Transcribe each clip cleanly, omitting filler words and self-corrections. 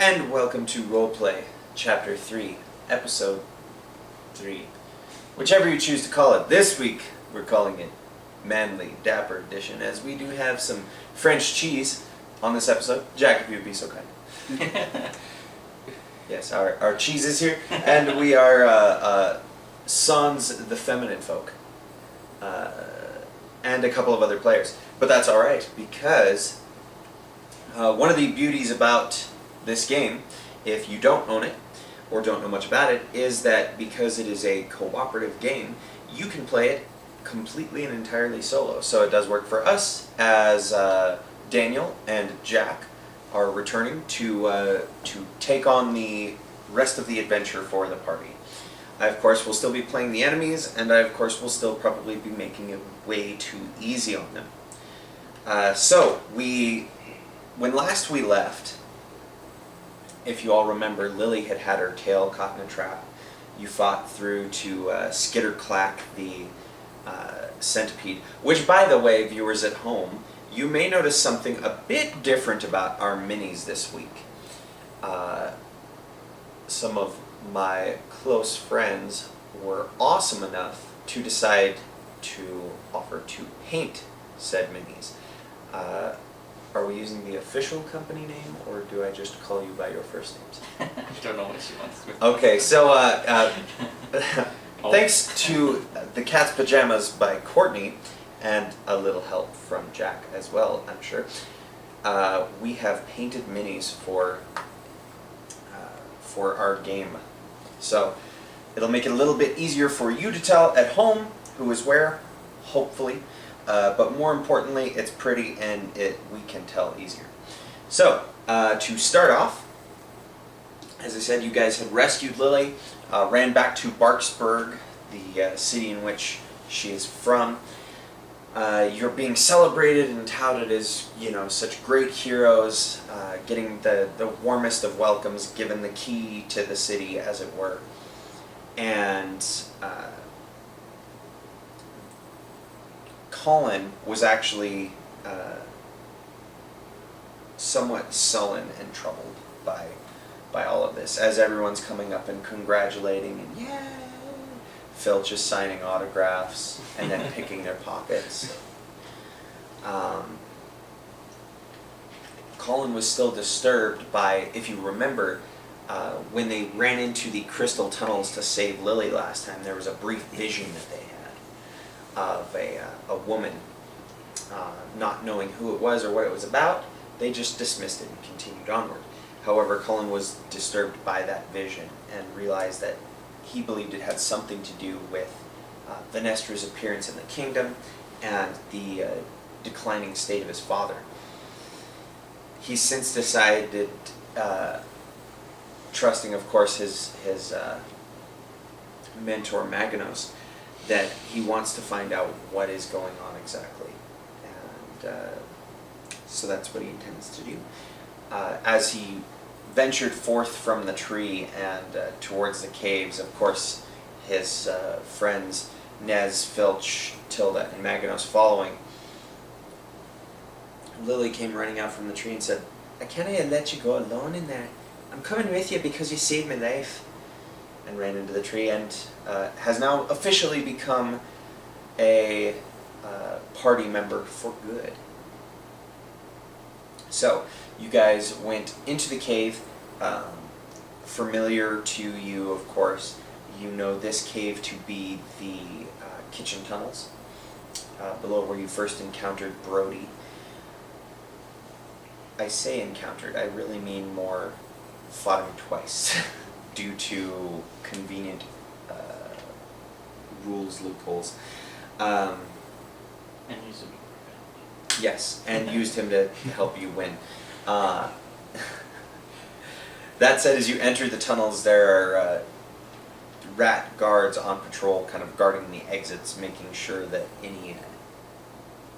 And welcome to Roleplay, Chapter 3, Episode 3. Whichever you choose to call it. This week, we're calling it Manly Dapper Edition, as we do have some French cheese on this episode. Jack, if you would be so kind. Yes, our cheese is here, and we are Sans the Feminine Folk, and a couple of other players. But that's alright, because one of the beauties about this game, if you don't own it, or don't know much about it, is that because it is a cooperative game, you can play it completely and entirely solo. So it does work for us, as Daniel and Jack are returning to take on the rest of the adventure for the party. I, of course, will still be playing the enemies, and I, of course, will still probably be making it way too easy on them. When last we left, if you all remember, Lily had her tail caught in a trap. You fought through to Skitterclack, the centipede, which, by the way, viewers at home, you may notice something a bit different about our minis this week. Some of my close friends were awesome enough to decide to offer to paint said minis. Are we using the official company name, or do I just call you by your first names? I don't know what she wants with Okay, so thanks to The Cat's Pajamas by Courtney, and a little help from Jack as well, I'm sure, we have painted minis for our game. So it'll make it a little bit easier for you to tell at home who is where, hopefully. But more importantly, it's pretty and we can tell easier. So, to start off, as I said, you guys had rescued Lily, ran back to Barksburg, the city in which she is from. You're being celebrated and touted as, such great heroes, getting the warmest of welcomes, given the key to the city, as it were. And Colin was actually somewhat sullen and troubled by all of this, as everyone's coming up and congratulating and yay! Filch is signing autographs and then picking their pockets. Colin was still disturbed by, if you remember, when they ran into the crystal tunnels to save Lily last time, there was a brief vision that they had of a woman, not knowing who it was or what it was about. They just dismissed it and continued onward. However, Colin was disturbed by that vision and realized that he believed it had something to do with Venestra's appearance in the kingdom and the declining state of his father. He's since decided, trusting of course his mentor Maganos, that he wants to find out what is going on exactly. And so that's what he intends to do. As he ventured forth from the tree and towards the caves, of course, his friends Nez, Filch, Tilda, and Maganos following, Lily came running out from the tree and said, "I can't let you go alone in there. I'm coming with you because you saved my life." And ran into the tree and has now officially become a party member for good. So, you guys went into the cave, familiar to you, of course. You know this cave to be the kitchen tunnels, below where you first encountered Brody. I say encountered, I really mean more fought him twice, due to convenient rules, loopholes. And use him. Yes, and used him to help you win. That said, as you enter the tunnels, there are rat guards on patrol, kind of guarding the exits, making sure that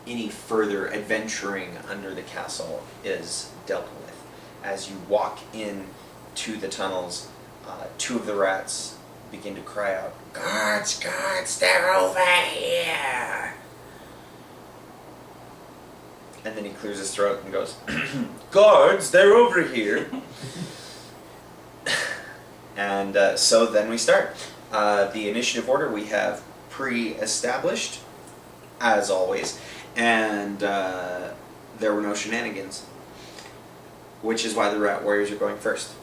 any further adventuring under the castle is dealt with. As you walk in to the tunnels, two of the rats begin to cry out, "Guards, guards, they're over here!" And then he clears his throat and goes, "Guards, they're over here!" And so then we start. The initiative order we have pre-established, as always, and there were no shenanigans, which is why the Rat Warriors are going first.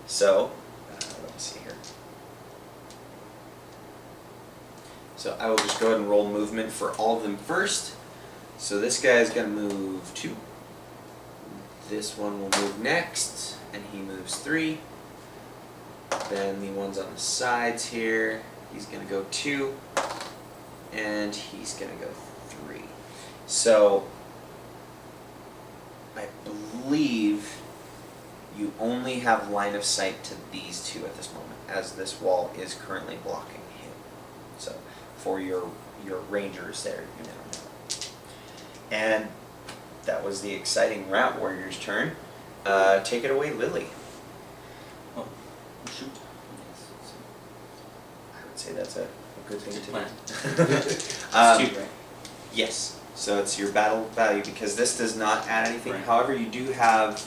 So, let me see here. So I will just go ahead and roll movement for all of them first. So this guy is going to move 2. This one will move next, and he moves 3. Then the ones on the sides here, he's going to go 2, and he's going to go 3. So I believe you only have line of sight to these 2 at this moment, as this wall is currently blocking him. So for your rangers there, you now know. And that was the exciting Rat Warrior's turn. Take it away, Lily. Oh, shoot. I would say that's a good thing to Plan. do. It's 2, right? Yes. So it's your battle value because this does not add anything. Right. However, you do have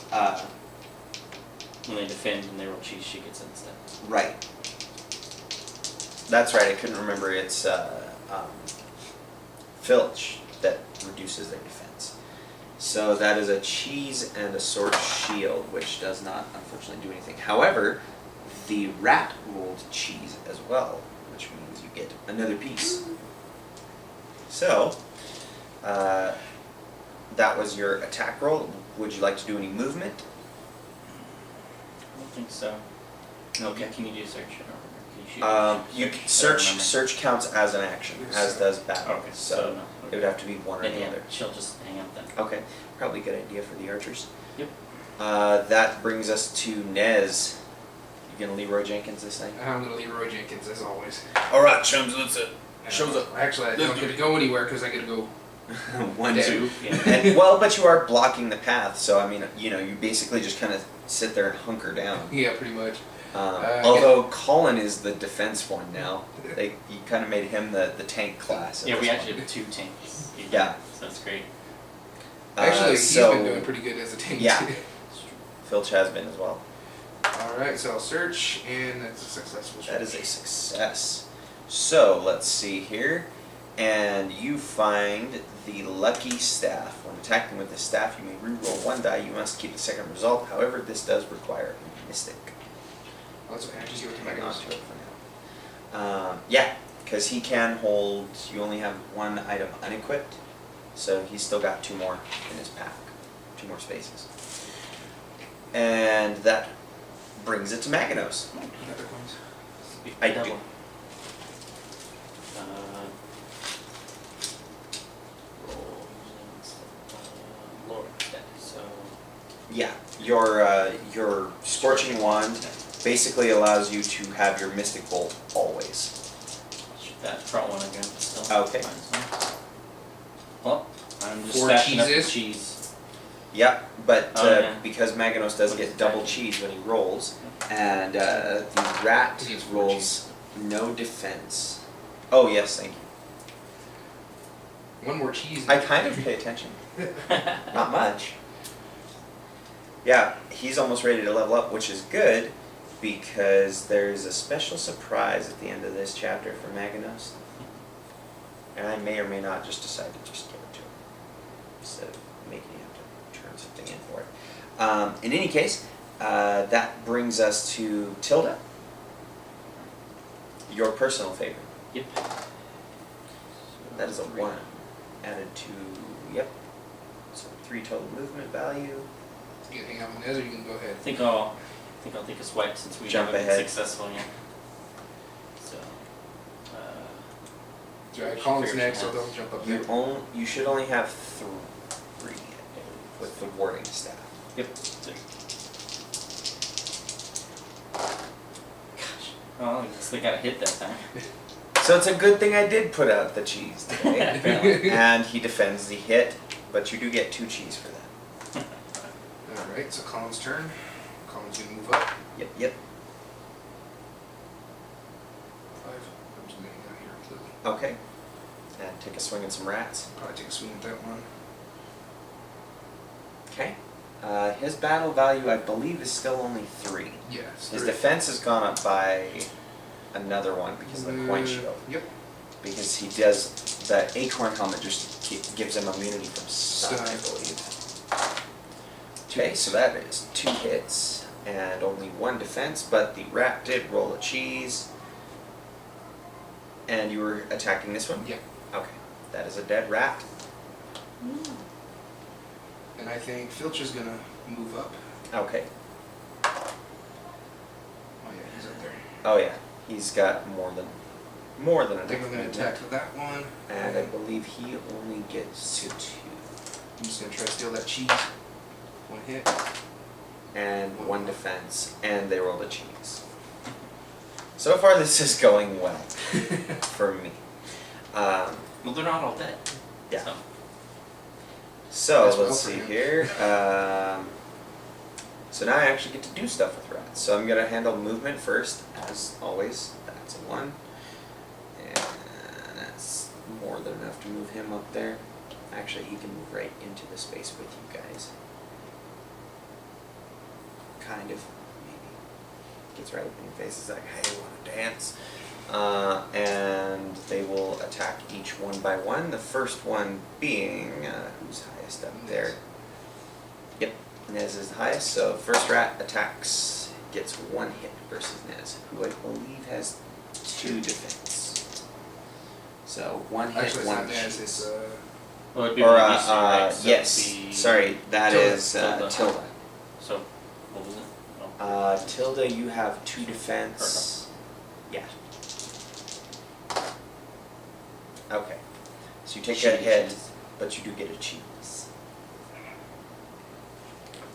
When they defend and they roll cheese, she gets it instead. right. That's right. I couldn't remember. It's Filch that reduces their defense. So that is a cheese and a sword shield, which does not unfortunately do anything. However, the rat rolled cheese as well, which means you get another piece. So, that was your attack roll. Would you like to do any movement? I don't think so. No, Okay. can you do search? Or can you shoot? You Search? I don't remember. search counts as an action, as does battle. Okay, So no. it would have to be one or Then the yeah, other. she'll just hang out then. Okay, probably a good idea for the archers. Yep. That brings us to Nez. You gonna Leroy Jenkins this thing? I'm gonna Leroy Jenkins as always. All right, chums, let's it. Shows up. Actually, I don't get to go anywhere because I get to go. 1, Dead. 2. Yeah. And, well, but you are blocking the path, so I mean, you know, you basically just kind of sit there and hunker down. Yeah, pretty much. Although Colin is the defense one now, you kind of made him the tank class. at Yeah, we this actually point. have 2 tanks. Yeah. So that's great. Actually, he's so been doing pretty good as a tank. yeah. too. That's true. Filch has been as well. All right, so I'll search, and that's a successful search. That is a success. So let's see here, and you find the lucky staff. When attacking with the staff, you may reroll 1 die. You must keep the second result. However, this does require a mystic. Oh, that's okay. I just give it to Hang on Magnus. to it for now. Yeah, because he can hold. You only have 1 item unequipped, so he's still got 2 more in his pack, 2 more spaces. And that brings it to Maganos. Another coins. I do. Double. Lord, so Yeah, your scorching wand basically allows you to have your mystic bolt always. shoot that front one again. Still. Okay. Might as well. Well, I'm just 4 stashing up the cheeses? cheese. Yep, but Oh, yeah. because Maganos does What get is double that? cheese when he rolls, and the rat He gets 4 rolls no defense. Oh yes, thank you. 1 more cheese. I kind of pay attention. Not much. Yeah, he's almost ready to level up, which is good because there's a special surprise at the end of this chapter for Maganos. And I may or may not just decide to just give it to him instead of making him have to turn something in for it. In any case, that brings us to Tilda. Your personal favorite. Yep. That is a 1 added to, yep. So 3 total movement value. You can hang out with Nez, or you can go ahead. I think I'll take a swipe since we Jump haven't ahead. been successful yet. So. Alright, Colin's figure next, so something they'll else. jump up there. You should only have 3 with the warding staff. Yep. There. Gosh. Well, I guess they got a hit that time. So it's a good thing I did put out the cheese today. apparently. And he defends the hit, but you do get 2 cheese for that. Alright, so Colin's turn. Colin's gonna move up. Yep, yep. 5. I'm just gonna hang out here with Lily. Okay. And take a swing at some rats. Probably take a swing at that one. Okay. His battle value, I believe, is still only 3. Yes. His defense has gone up by another one because of the coin shield. Yep. Because he does, the acorn helmet just gives him immunity from stun, I Stun. believe. Okay, so that is 2 hits and only 1 defense, but the rat did roll a cheese. And you were attacking this one? Yep. Okay, that is a dead rat. And I think Filch is gonna move up. Okay. Oh yeah, he's up there. Oh yeah, he's got more than I enough think I'm gonna movement. attack with that one. And I believe he only gets 2. I'm just gonna try to steal that cheese. 1 hit. And 1 defense, and they rolled a cheese. So far this is going well for me. Well, they're not all dead. Yeah. So. So That's well let's for see him. here. So now I actually get to do stuff with rats. So I'm gonna handle movement first, as always. That's a 1. And that's more than enough to move him up there. Actually, he can move right into the space with you guys. Kind of, maybe. Gets right up in your face, is like, hey, wanna dance? And they will attack each one by one. The first one being, who's highest up there? Yep, Nez is the highest. So first rat attacks, gets 1 hit versus Nez, who I believe has 2 defense. So 1 hit, Actually, it's 1 not Nez, cheese. it's Well, it'd be Or, Release, right? So yes, it'd be- sorry, that Tilda. is Tilda. So, what was it? Oh. Tilda, you have 2 defense. Yeah. Okay. So you take Shitty a hit, cheese. but you do get a cheese.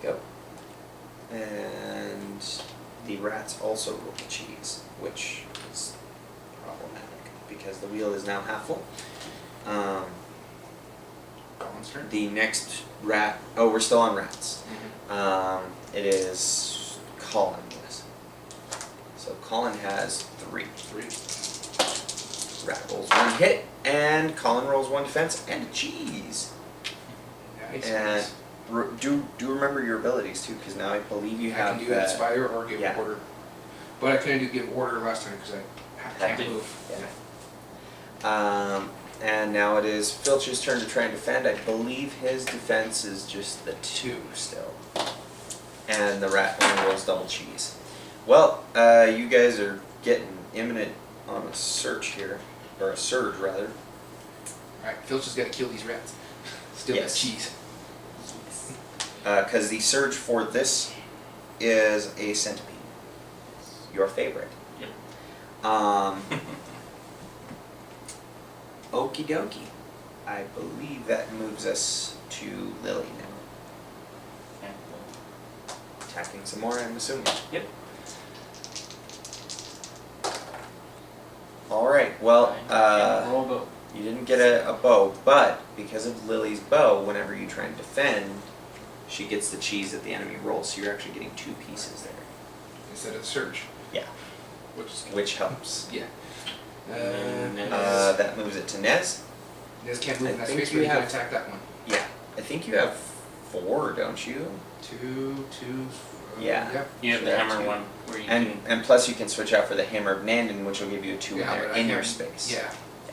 Go. And the rats also roll a cheese, which is problematic because the wheel is now half full. Colin's turn. The next rat, oh, we're still on rats. Mhm. It is Colin, yes. So Colin has 3. 3. Rat rolls 1 hit, and Colin rolls 1 defense and a cheese. Nice. And do remember your abilities too, because now I believe you I have can do inspire or give yeah. order. But I couldn't do give order last time because I can't Had to. move. Yeah. And now it is Filch's turn to try and defend. I believe his defense is just the 2 still. And the rat only rolls double cheese. Well, you guys are getting imminent on a search here, or a surge rather. Alright, Filch has got to kill these rats. Steal Yes. that cheese. Because the surge for this is a centipede. Your favorite. Yep. Okie dokie. I believe that moves us to Lily now. Okay, well, Attacking some more, I'm assuming. Yep. Alright, well, roll bow. you didn't get a bow, but because of Lily's bow, whenever you try and defend, she gets the cheese that the enemy rolls, so you're actually getting 2 pieces there. Instead of surge. Yeah. Which is Which helps. yeah. And then That moves it to Nez. Nez can't move I in that think space, you but he can have- attack that one. Yeah. I think you have 4, don't you? 2, 2. Yeah. Yep. you have should the have hammer two. one where you And plus you can switch out for the Hammer of Nandon, which will give you a 2 Yeah, in, there, but I in your can't- space. Yeah. Yeah.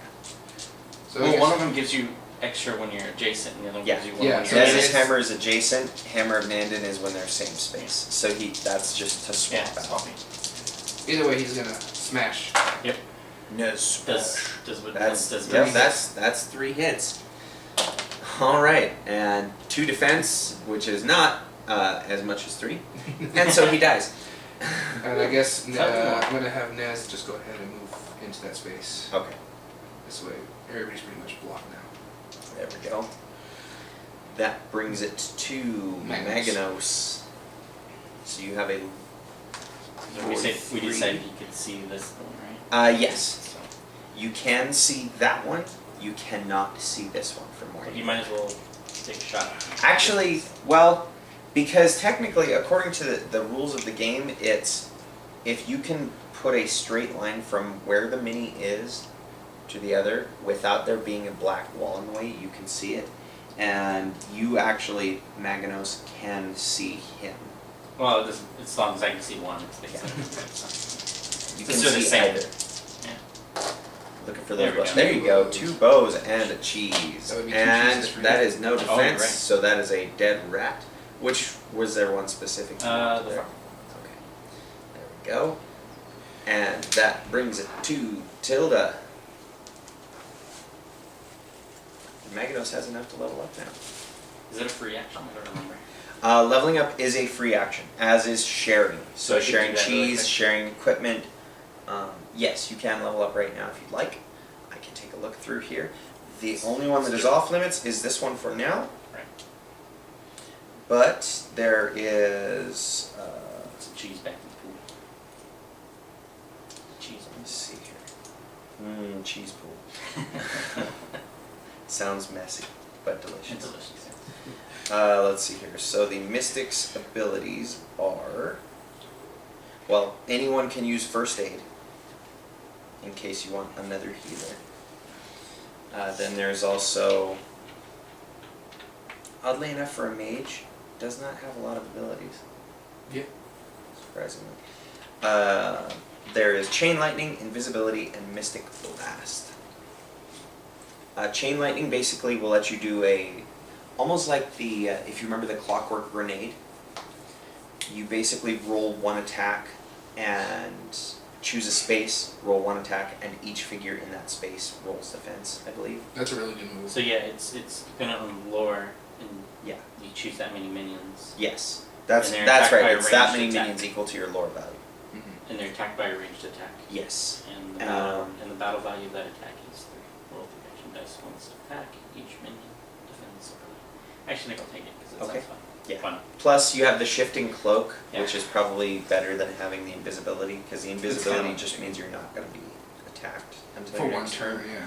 So can. I Well, guess one of them gives you extra when you're adjacent, and the other one Yeah. gives you one Yeah, when so you're Nez's it's- hammer is adjacent, Hammer of Nandon is when they're same space. So that's just to swap Yeah, out. swapping. either way, he's gonna smash. Yep. Nez Does what That's does yep, three that's 3 hits. Alright, and 2 defense, which is not as much as 3. And so he dies. And I guess Something more. I'm gonna have Nez just go ahead and move into that space. Okay, This way, everybody's pretty much blocked now. there we go. That brings it to Magnos. Magnos. So you have a So we 43. decided you could see this one, right? Yes. So You can see that one. You cannot see this one from where you might as well take a shot. Actually, well, because technically, according to the rules of the game, it's if you can put a straight line from where the mini is to the other without there being a black wall in the way, you can see it. and you actually, Maganos, can see him. Well, it doesn't, as long as I can see one, it's Yeah. basically. You So can they're the see same. either. Yeah. Looking for There those we bows. go. There you go. 2 bows and a cheese. That would be 2 and cheeses for that you. is no you're defense, right. so that is a dead rat. Which was there one specific? The there? front. Okay. There we go. And that brings it to Tilda. Maganos has enough to level up now. Is it a free action? I don't remember. Leveling up is a free action, as is sharing. So So I could sharing do that really cheese, quick? sharing equipment. Yes, you can level up right now if you'd like. I can take a look through here. The only one that is off limits is this one for now. Right. But there is. It's a cheese back in the pool. Cheese Let me see here. Cheese pool. Sounds messy, but It's delicious. delicious. Let's see here. So the Mystic's abilities are. Well, anyone can use first aid in case you want another healer. Then there's also, oddly enough for a mage, does not have a lot of abilities. Yeah. Surprisingly. There is Chain Lightning, Invisibility, and Mystic Blast. Chain Lightning basically will let you do almost like the, if you remember the Clockwork Grenade, you basically roll 1 attack and choose a space, roll 1 attack, and each figure in that space rolls defense, I believe. That's a really good move. So yeah, it's dependent on the lore, and Yeah. you choose that many minions, Yes, that's And they're that's attacked right. by It's that ranged many attack. minions equal to your lore value. Mhm. and they're attacked by a ranged attack. Yes. And the battle value of that attack is 3. Roll 3 action dice once to attack. Each minion defends separately. Actually, I think I'll take it because it Okay. sounds fun. Yeah. Fun. Plus, you have the shifting cloak, Yeah. which is probably better than having the invisibility, because the invisibility kinda- just means you're not going to be attacked until For your one next turn, yeah.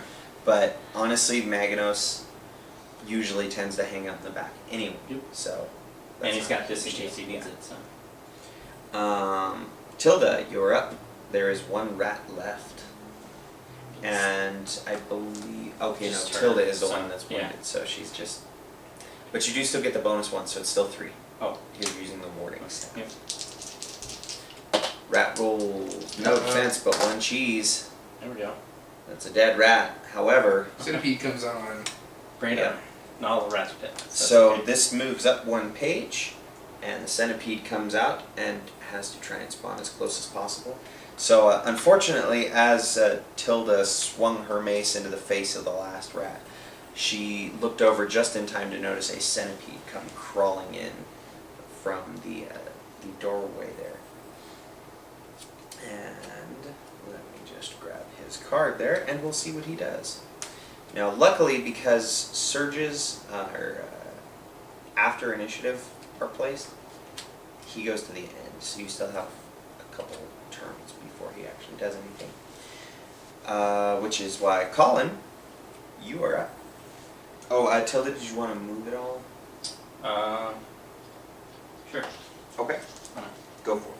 But honestly, Maganos usually tends to hang out in the back anyway. Yep. So. And that's he's not got this a in big case he deal. needs it. So Tilda, you're up. There is 1 rat left. And I believe. Okay, no, Just her, Tilda is the so, one that's yeah. wounded, so she's just. But you do still get the bonus 1, so it's still 3. Oh. You're using the warding staff. Yep. Rat roll, no defense, but 1 cheese. There we go. That's a dead rat. However, Centipede comes on. Brain Yeah. Not all the rats are dead. That's so okay. this moves up 1 page, and the centipede comes out and has to try and spawn as close as possible. So unfortunately, as Tilda swung her mace into the face of the last rat, she looked over just in time to notice a centipede come crawling in from the doorway there. And let me just grab his card there, and we'll see what he does. Now, luckily, because surges are after initiative are placed, he goes to the end, so you still have a couple turns before he actually does anything. Which is why, Colin, you are up. Oh, Tilda, did you want to move it all? Sure. Okay, Why not? go for it.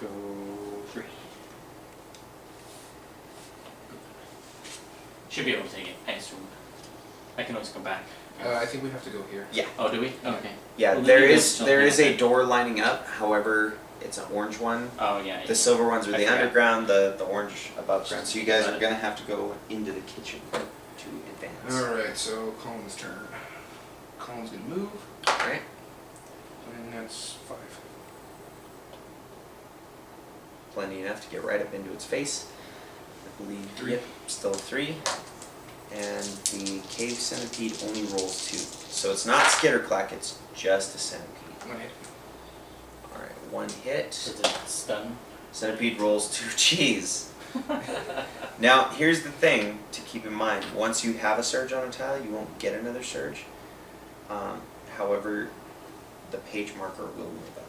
Go 3. Should be able to take it, I assume. I can always come back. I think we have to go here. Yeah. Oh, do we? Yeah. Okay. Yeah, Well, there maybe is that's there is something a door lining up. However, it's an orange one. Oh, yeah. The silver ones are I the forgot. underground, the orange above ground. So you guys Got are it. gonna have to go into the kitchen to advance. Alright, so Colin's turn. Colin's gonna move, Alright. and that's 5. Plenty enough to get right up into its face. I believe 3. Yep, still 3. And the cave centipede only rolls 2. So it's not skitterclack, it's just a centipede. 1 hit. Alright, 1 hit. Is it stun? Centipede rolls 2 cheese. Now, here's the thing to keep in mind. Once you have a surge on a tile, you won't get another surge. However, the page marker will move up.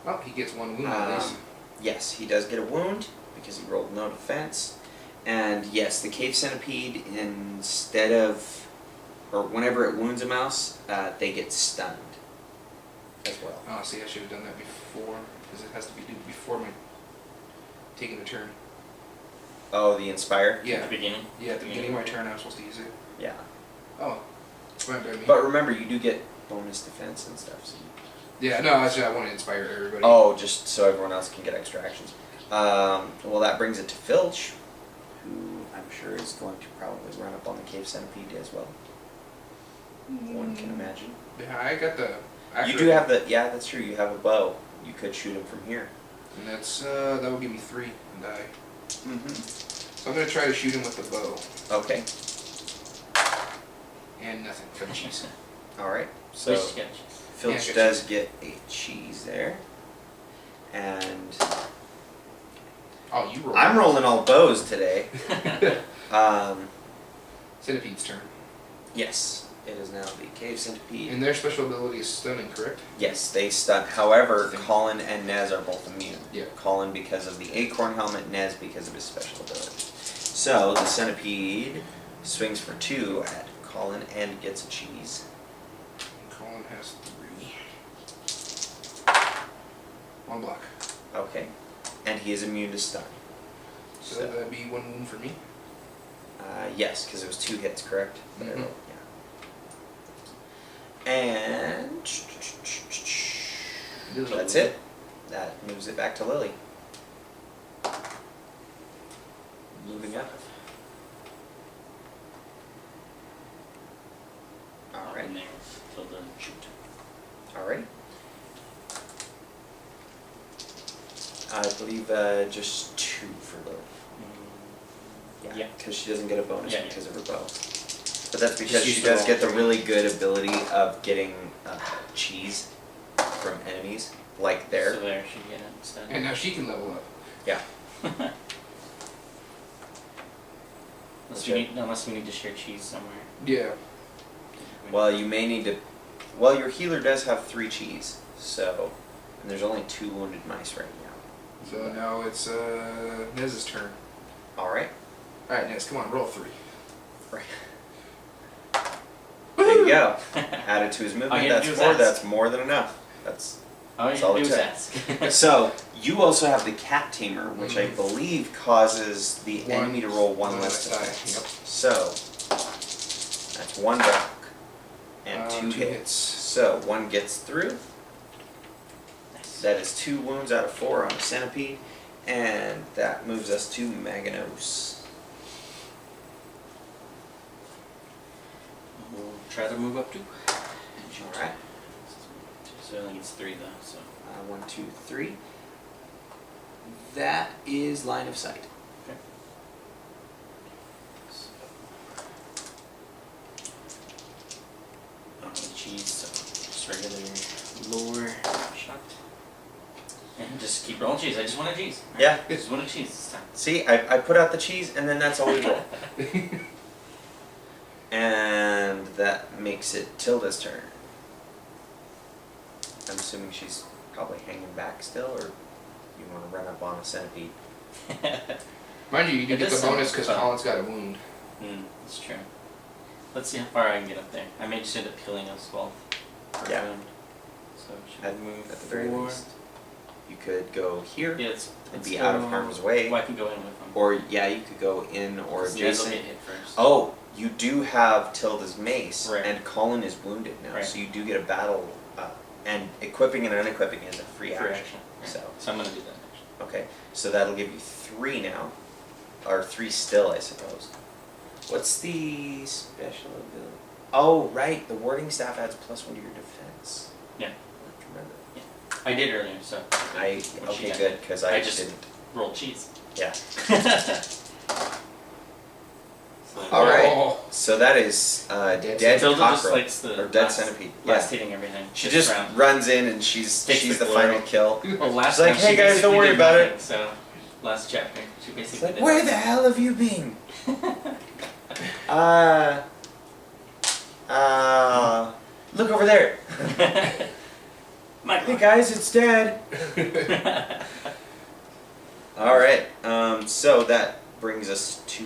Well, he gets 1 wound at least. Yes, he does get a wound because he rolled no defense. And yes, the cave centipede, instead of, or whenever it wounds a mouse, they get stunned as well. Oh, see, I should have done that before, because it has to be due before my taking a turn. Oh, the Inspire? At Yeah. the beginning. Yeah, at the beginning of my turn, I was supposed to use it. Yeah. Oh. Fine by me. But remember, you do get bonus defense and stuff. So Yeah, no, actually, I want to inspire everybody. oh, just so everyone else can get extra actions. Well, that brings it to Filch, who I'm sure is going to probably run up on the Cave Centipede as well. One can imagine. Yeah, I got the. You do have the, yeah, that's true, you have a bow. You could shoot him from here. And that's, that will give me 3 and die. Mm-hmm. So I'm going to try to shoot him with the bow. Okay, And nothing. For the cheese. alright. So So you get cheese. Filch Yeah, does get a cheese there. And Oh, you roll. I'm rolling all bows today. Centipede's turn. Yes, it is now the Cave Centipede. And their special ability is stunning, correct? Yes, they stun. However, Colin and Nez are both immune. Yeah. Colin because of the acorn helmet, Nez because of his special ability. So the centipede swings for 2 at Colin and gets a cheese. Colin has 3. 1 block. Okay. And he is immune to stun. So that'd be 1 wound for me. Yes, because it was 2 hits, correct? That I Mhm. rolled, yeah. And that's it. That moves it back to Lily. Moving up. Alright. And there, till the shoot. Alright. I believe just 2 for Lily. Yeah. Because she doesn't get a bonus Yeah, yeah. because of her bow. But that's because use she the does roll get the for really good ability of getting cheese from enemies, like So there. there, she get it instead. And now she can level up. Yeah. Unless we need to share cheese somewhere. Yeah. Well, you may need to. Well, your healer does have 3 cheese, so. And there's only 2 wounded mice right now. So now it's Nez's turn. Alright. Alright, Nez, come on, roll 3. Right. There you go. Added to his All movement, you had that's to do was 4, ask. that's more than enough. That's. All you That's have all to it do is took. ask. So, you also have the Cat Tamer, which I believe causes the One- enemy to roll 1 less die. defense. Yep. So, that's 1 block and 2 2 hits. hits. So, 1 gets through. Nice. That is 2 wounds out of 4 on the centipede. And that moves us to Maganos. We'll try to move up too. Alright. So it only needs 3 though, so. 1, 2, 3. That is line of sight. Okay. So. I don't need cheese, so just regular lower shot. And just keep rolling cheese. I just want a cheese. Yeah. I just want a cheese this time. See, I put out the cheese and then that's all we roll. And that makes it Tilda's turn. I'm assuming she's probably hanging back still, or you want to run up on a centipede? Mind you, you do It get does the bonus sound because fun. Colin's got a wound. That's true. Let's see how far I can get up there. I may just end up killing a skull. Yeah. So should At, I move at the very 4? least. You could go here Yeah, and be out of harm's way. Well, I can go in with them. Or, yeah, you could go in or 'Cause Nez will adjacent. get hit first. Oh, you do have Tilda's mace, Right. and Colin is wounded now, Right. so you do get a battle. And equipping and unequipping is a free action. Right. So, I'm gonna do that next. okay, so that'll give you 3 now, or 3 still, I suppose. What's the special ability? Oh, right, the warding staff adds +1 to your defense. Yeah. I remember. I did earlier, so. Okay, good, because I just didn't. rolled cheese. Yeah. So All right. Oh. So that is Dead dead Tilda just cockerel, likes the or dead last- centipede. Last Yeah. hitting everything. She this just round. runs in and she's Takes the the glory. final kill. Well, last She's like, time "Hey, she guys, don't basically worry did about nothing, it." So, last chapter, she It's basically like, did where the nothing. hell have you been? Look over there. My Hey guys, it's Dad. All right. So that brings us to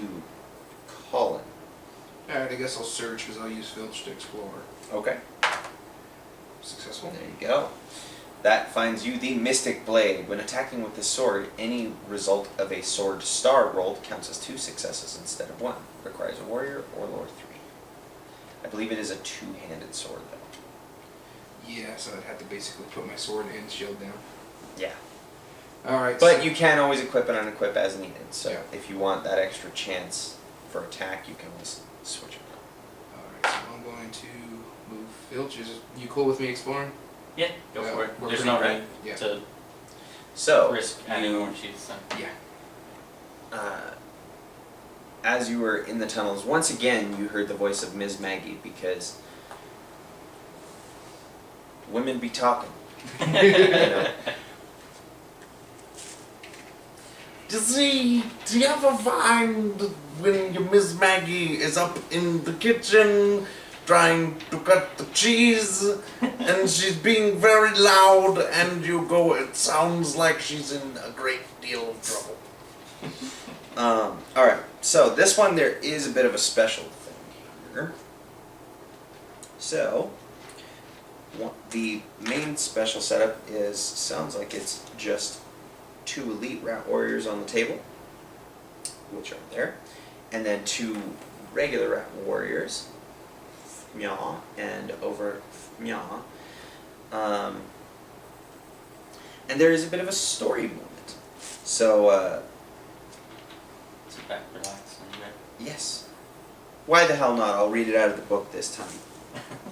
Colin. Alright, I guess I'll search because I'll use Filch to explore. Okay. Successful. There you go. That finds you the Mystic Blade. When attacking with this sword, any result of a sword star rolled counts as 2 successes instead of 1. Requires a warrior or lower 3. I believe it is a 2-handed sword, though. Yeah, so I'd have to basically put my sword and shield down. Yeah. Alright. But you can always equip and unequip as needed. So Yeah. if you want that extra chance for attack, you can always switch it up. Alright, so I'm going to move Filch. Is you cool with me exploring? Yeah, go Yeah, for it. we're There's pretty no right. need Yeah. to So, risk adding more cheese. So. Yeah. As you were in the tunnels, once again you heard the voice of Ms. Maggie, because women be talking. You know. Do you ever find when your Miss Maggie is up in the kitchen trying to cut the cheese and she's being very loud and you go, it sounds like she's in a great deal of trouble? Alright, so this one there is a bit of a special thing here. So, the main special setup is, sounds like it's just 2 elite rat warriors on the table, which are there, and then 2 regular rat warriors, Mya and over Mya. And there is a bit of a story moment. So, Sit back, relax, and yes. Why the hell not? I'll read it out of the book this time,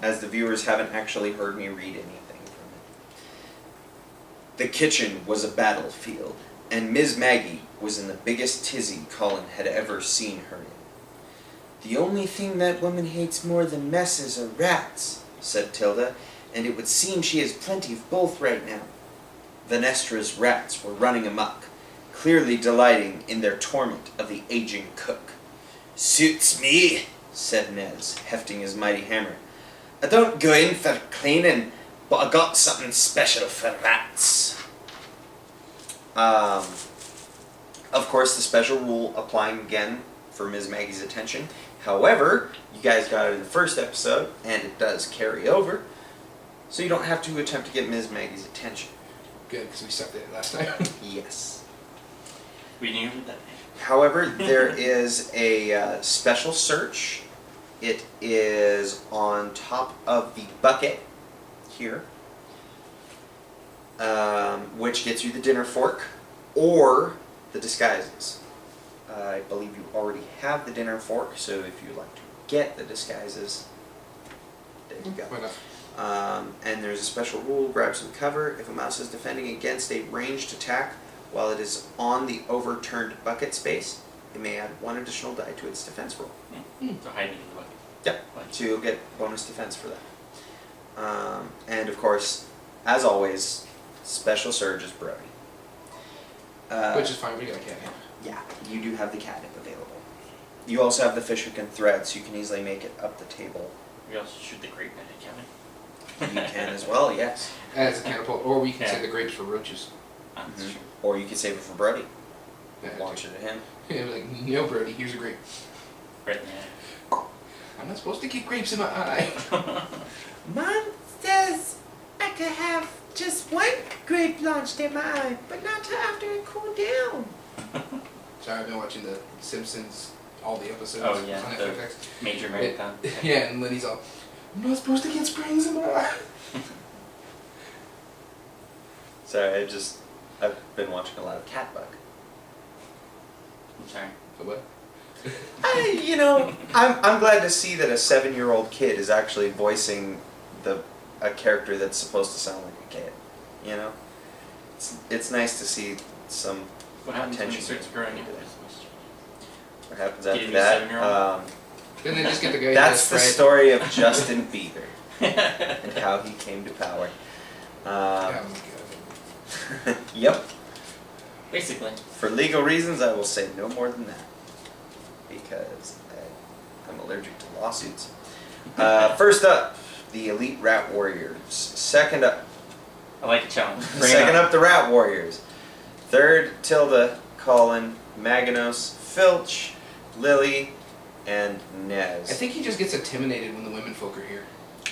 as the viewers haven't actually heard me read anything from it. The kitchen was a battlefield, and Ms. Maggie was in the biggest tizzy Colin had ever seen her in. The only thing that woman hates more than messes are rats, said Tilda, and it would seem she has plenty of both right now. Venestra's rats were running amok, clearly delighting in their torment of the aging cook. Suits me, said Nez, hefting his mighty hammer. I don't go in for cleaning, but I got something special for rats. Of course, the special rule applying again for Ms. Maggie's attention. However, you guys got it in the first episode, and it does carry over, so you don't have to attempt to get Ms. Maggie's attention. Good, because we sucked at it last time. Yes. we knew that. However, there is a special search. It is on top of the bucket here, which gets you the dinner fork or the disguises. I believe you already have the dinner fork, so if you'd like to get the disguises, there you go. Why not? And there's a special rule, grab some cover. If a mouse is defending against a ranged attack while it is on the overturned bucket space, it may add 1 additional die to its defense roll. So hiding in the bucket. Yep. Like, So you'll get bonus defense for that. And of course, as always, special surge is Brody. Which is fine, we got a cat now. Yeah, you do have the catnip available. You also have the fishhook and thread, so you can easily make it up the table. we also shoot the grape at it, can we? You can as well, yes. As a catapult, or we can Yeah. save the grapes for roaches. That's Mhm. true. Or you could save it for Brody. Yeah, Launch it at him. Yeah, like, no, Brody, here's a grape. Right in the I'm not supposed to keep grapes in my eye. eye. Mom says I could have just 1 grape launched in my eye, but not till after it cooled down. Sorry, I've been watching The Simpsons, all the episodes Oh, yeah, on the- FX. Major marathon. Yeah, and Lenny's all, I'm not supposed to get springs in my eye. Sorry, I've been watching a lot of Catbug. I'm sorry. So what? I'm glad to see that a 7-year-old kid is actually voicing a character that's supposed to sound like a kid. You know, it's nice to see some. What happens when he Attention. starts growing into this? What happens Kid after who's that? 7-year-old? Didn't they just get the guy That's the that's right? story of Justin Bieber and how he came to power. Oh my god. Yep. Basically. For legal reasons, I will say no more than that because I'm allergic to lawsuits. First up, the Elite Rat Warriors. Second up, I like a challenge. Bring it Second on. up, the Rat Warriors. Third, Tilda, Colin, Maganos, Filch, Lily, and Nez. I think he just gets intimidated when the women folk are here.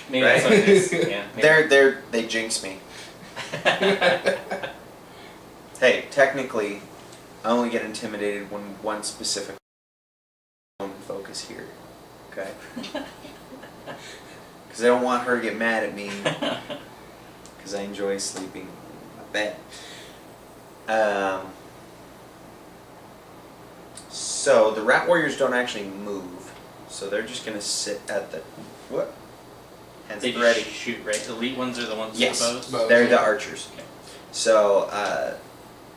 Maybe Right? that's what it is. Yeah. Maybe. They jinx me. Hey, technically, I only get intimidated when one specific focus here. Okay? Because I don't want her to get mad at me. Because I enjoy sleeping in my bed. So the rat warriors don't actually move. So they're just gonna sit at the what? Hands They ready. just shoot, right? The elite ones are the ones Yes. with the bows? Bows. They're the archers. Okay. So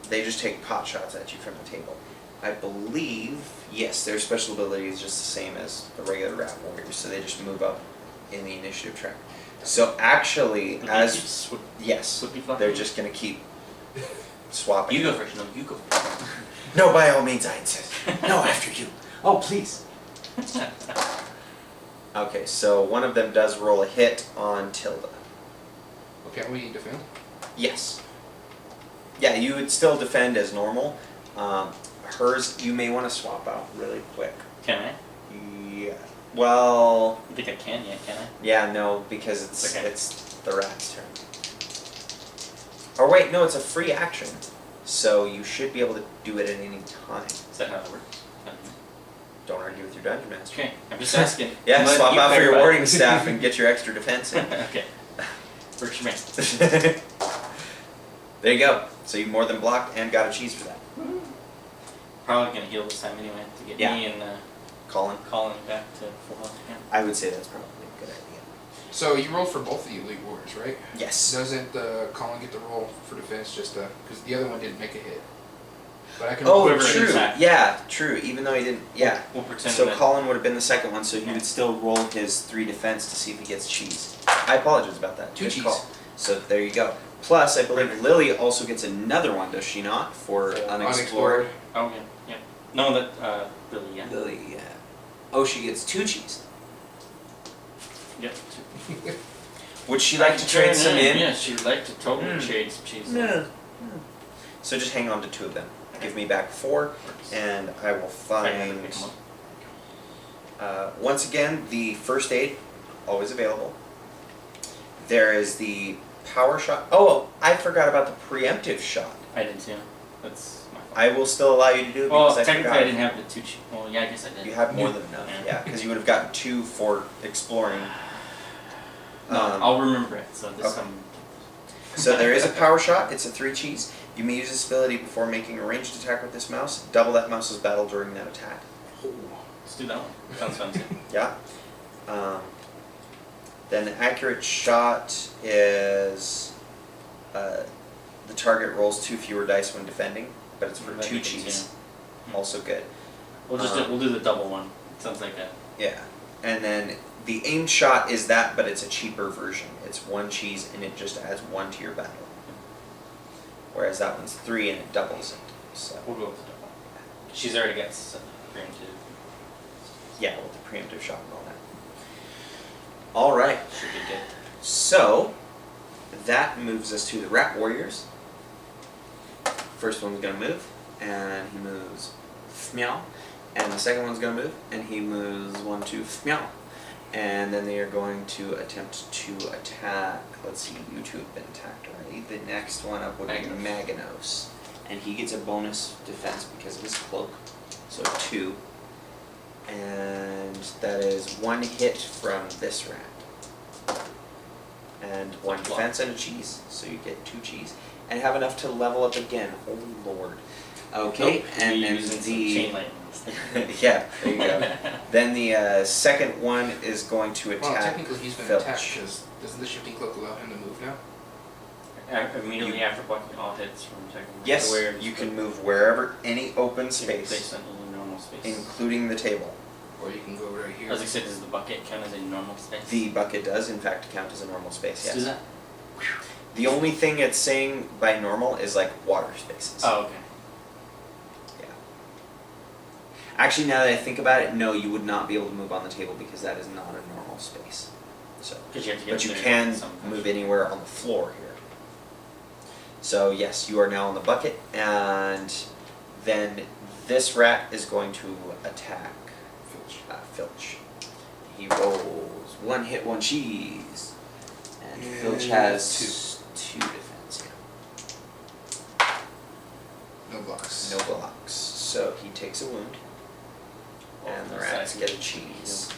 they just take pot shots at you from the table. I believe, yes, their special ability is just the same as the regular rat warriors, so they just move up in the initiative track. So actually, Like, as you just yes, flippy floppy? they're just gonna keep swapping. You go first. No, you go first. No, by all means, I insist. No, after you. Oh, please. Okay, so one of them does roll a hit on Tilda. Okay, we defend. Yes. Yeah, you would still defend as normal. Hers, you may want to swap out really quick. Can I? Yeah. Well, I think I can yet, can I? yeah, no, because it's Okay. it's the rat's turn. Or wait, no, it's a free action, so you should be able to do it at any time. Is that how it works? Don't argue with your dungeon master. Okay, I'm just asking. Yeah, I'm letting swap you out for your clarify. warding staff and get your extra defense in. Okay. Works for me. There you go. So you more than blocked and got a cheese for that. Probably gonna heal this time anyway to get Yeah. me and Colin, Colin back to full health again. I would say that's probably a good idea. So you roll for both the elite warriors, right? Yes. Doesn't Colin get the roll for defense just because the other one didn't make a hit? But I can. Oh, Whoever true. attacked. Yeah, true. Even though he didn't. Yeah. We'll pretend So that. Colin would have been the second one, so he would still roll his 3 defense to see if he gets cheese. I apologize about that. 2 Good cheese. call. So there you go. Plus, I believe Lily also gets another one, does she not? For unexplored. Oh yeah, yeah. No, that Billy, yeah. Lily, yeah. Oh, she gets 2 cheese. Yep. Would she like to trade some in? Yeah, she'd like to totally Mm. trade some cheese. Yeah. So just hang on to 2 of them. Give me back 4, and I will find. Pick 'em up. Once again, the first aid, always available. There is the power shot. Oh, I forgot about the preemptive shot. I did too. That's my fault. I will still allow you to do it Well, because I technically forgot. I didn't have the 2 cheese. Well, yeah, I guess I did. You have more than enough. Yeah, because you would have gotten 2 for exploring. No, I'll remember it. So this okay. time. So there is a power shot. It's a 3 cheese. You may use this ability before making a ranged attack with this mouse. Double that mouse's battle during that attack. Let's do that one. Sounds fun too. Yeah. Then the accurate shot is the target rolls 2 fewer dice when defending, but it's for That'd 2 be good, cheese. yeah. Also good. We'll just we'll do the double one. Sounds like a Yeah. And then the aimed shot is that, but it's a cheaper version. It's 1 cheese and it just adds 1 to your battle. Whereas that one's 3 and it doubles it. So we'll go with the double. She's already got preemptive. yeah, with the preemptive shot and all that. All right. Should be good. So that moves us to the rat warriors. First one's gonna move, and he moves meow, and the second one's gonna move, and he moves 1, 2 meow, and then they are going to attempt to attack. Let's see, you 2 have been attacked already. The next one up would be Maganos, and he gets a bonus defense because of his cloak, so 2, and that is 1 hit from this rat. And 1 defense and a cheese, so you get 2 cheese, and have enough to level up again. Holy Lord! Okay, Nope, and we're then using some the chain lightning. yeah, there you go. Then the second one is going to Well, attack technically he's been Filch. attacked because doesn't the shifting cloak allow him to move now? Immediately after blocking all hits from attacking. Yes, Where you can move wherever, any open space space, on any normal space. including the table. Or you can go right here. As I said, does the bucket count as a normal space? The bucket does, in fact, count as a normal space. Let's Yes. do that. The only thing it's saying by normal is like water spaces. Oh, okay. Yeah. Actually, now that I think about it, no, you would not be able to move on the table because that is not a normal space. So, Because you have to get but you there can some move anywhere on the floor here. So yes, you are now on the bucket, and then this rat is going to attack Filch. Filch. He rolls 1 hit, 1 cheese, and Yeah, Filch has 2 defense. blocks. No blocks. So he takes a wound. And the rats get a cheese.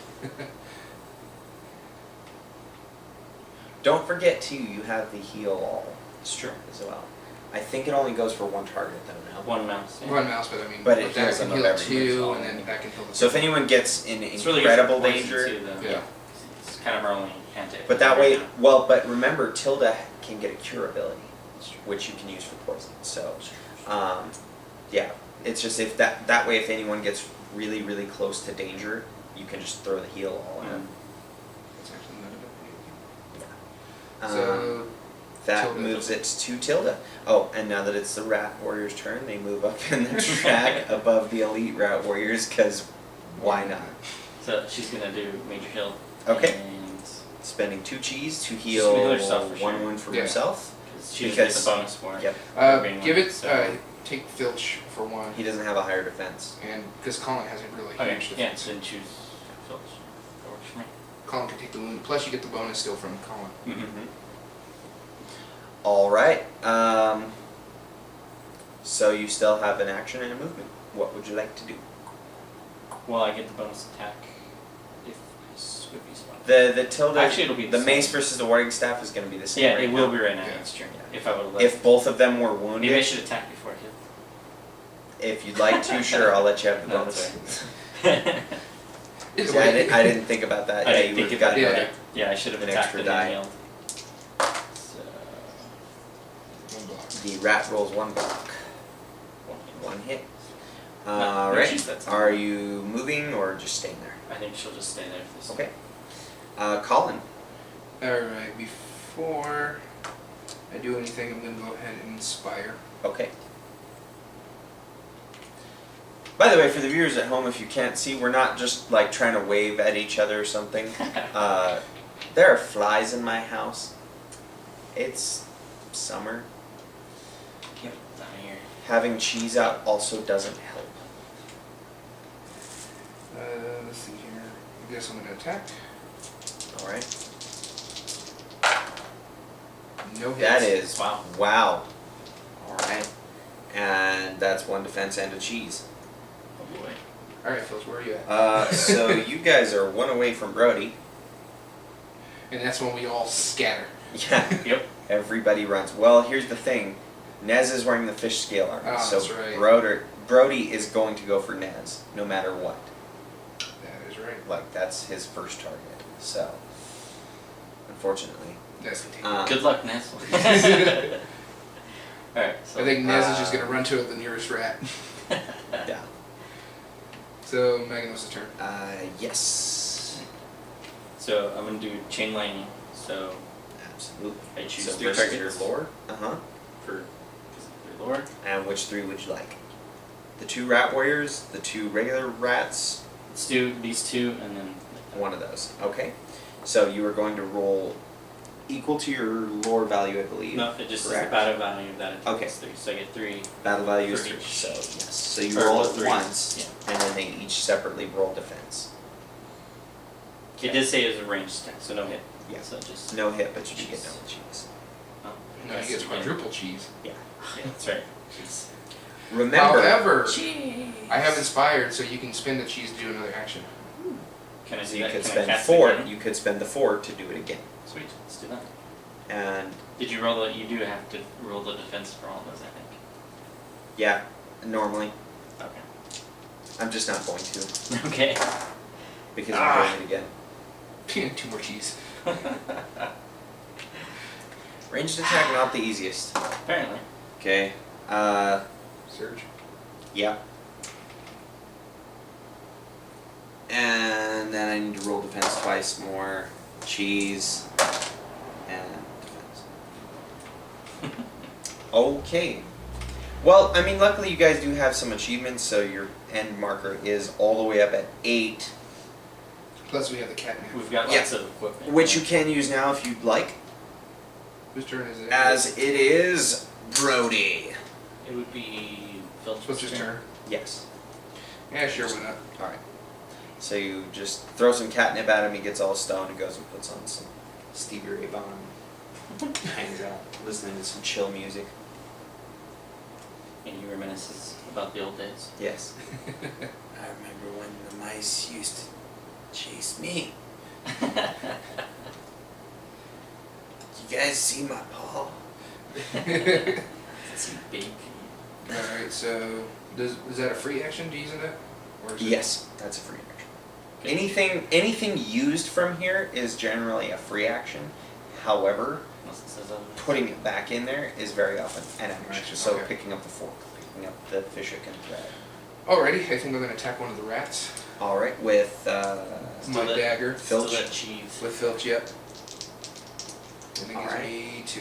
Don't forget too, you have the heal all It's true. as well. I think it only goes for one target though now. One mouse. Yeah. One mouse, but I mean, But it with that heals can them heal of every two, move. and then that can heal the So if anyone gets in It's really good for incredible poison, danger, too, though. Yeah. It's kind of our only anti. but that way, right well, but remember, Tilda can get a cure ability, now. which you can use for poison. So, yeah, it's just if that way, if anyone gets really, really close to danger, you can just throw the heal all in. That's actually not a bad idea. Um, So that Tilda. moves it to Tilda. Oh, and now that it's the Rat Warrior's turn, they move up in the track above the Elite Rat Warriors, because why not? So she's gonna do major heal. Okay. And Spending 2 cheese to She's heal gonna heal herself for 1 sure. wound for Yeah. herself. she doesn't get Because- the bonus for it. Yep. Being give one, it. so- Take Filch for one, He doesn't have a higher defense. and because Colin hasn't really Okay. huge Yeah. defense. So then choose Filch. That works for me. Colin can take the wound. Plus, you get the bonus still from Colin. Mm-hmm. All right. So you still have an action and a movement. What would you like to do? Well, I get the bonus attack if I swip you spot. The Tilda. Actually, it'll be the the mace same. versus the warding staff is going to be the same. Yeah, right it will now. be right now. Yeah. That's true. Yeah. If I would have If both of them were wounded, maybe I should attack before I hit. if you'd like to, sure, I'll let you have the No, bonus. that's Yeah, I didn't think about that. I Yeah, didn't you think would have about got it. it. Yeah, I should have An attacked extra and die. then healed. So, One block. The rat rolls 1 block. one 1 hit. No, Alright. she's that Are you moving or just staying there? I think she'll just stay there for this. Okay. Colin. Alright, before I do anything, I'm going to go ahead and inspire. Okay. By the way, for the viewers at home, if you can't see, we're not just like trying to wave at each other or something. There are flies in my house. It's summer. Get down here. Having cheese out also doesn't help. Let's see here. I guess I'm going to attack. Alright. No hits. That is. Wow. Wow. Alright. And that's 1 defense and a cheese. Oh boy. Alright, Phils, where are you at? So you guys are 1 away from Brody. And that's when we all scatter. Yeah. Yep. Everybody runs. Well, here's the thing. Nez is wearing the fish scale armor, Oh, so that's right. Brody is going to go for Nez, no matter what. That is right. Like, that's his first target. So, unfortunately. That's the team. Um, Good luck, Ness. Alright, so I think Nez is just going to run to the nearest rat. Yeah. So, Magnos' turn. Yes. So I'm gonna do chain lightning. So Absolutely. I choose So 3 versus targets your lore. Uh-huh. for 3 lore. And which 3 would you like? The 2 rat warriors, the 2 regular rats, Let's do these 2 and then one of those. Okay. So you are going to roll equal to your lore value, I believe. no, it just is the Correct. battle value that it Okay. takes 3. So I get 3. Battle value is For 3. each. So yes. So you Or roll well, it 3. once, and then they each separately roll defense. It did say it was a ranged attack, so no hit. Yeah. So just No hit, but you do get Cheese. no cheese. oh, No, yes, he gets you can. quadruple cheese. Yeah. Yeah, that's right. Jeez. Remember. However, Cheese. I have inspired, so you can spend the cheese to do another action. Can I So do you that? could Can I spend cast 4. it again? You could spend the 4 to do it again. Sweet. Let's do that. And Did you roll the? You do have to roll the defense for all of those, I think. yeah, normally Okay. I'm just not going to Okay. because I'm doing it again. 2 more cheese. Ranged attack not the easiest. Apparently. Okay. Surge. Yeah. And then I need to roll defense twice more. Cheese. And defense. Okay. Well, I mean, luckily you guys do have some achievements, so your end marker is all the way up at 8, Plus, we have the cat now. We've got Yeah. lots of equipment. which you can use now if you'd like. Whose turn is it? As it is Brody. It would be Filch's What's his turn? Yes. Yeah, sure, why not? Alright. So you just throw some catnip at him, he gets all stoned and goes and puts on some Stevie Ray Vaughan. Hangs out, listening to some chill music. And you reminisces about the old days. Yes. I remember when the mice used to chase me. You guys see my paw? It's big. Alright, so is that a free action to use in that? Or is it- Yes, that's a free action. Anything used from here is generally a free action. However, Unless it says otherwise. putting it back in there is very often an action. Action, So okay. picking up the fork, picking up the fish hook and thread. Alrighty, I think I'm gonna attack one of the rats. All right, with My that- dagger. Still Filch. that cheese. With Filch, yep. And it gives Alright. me 2.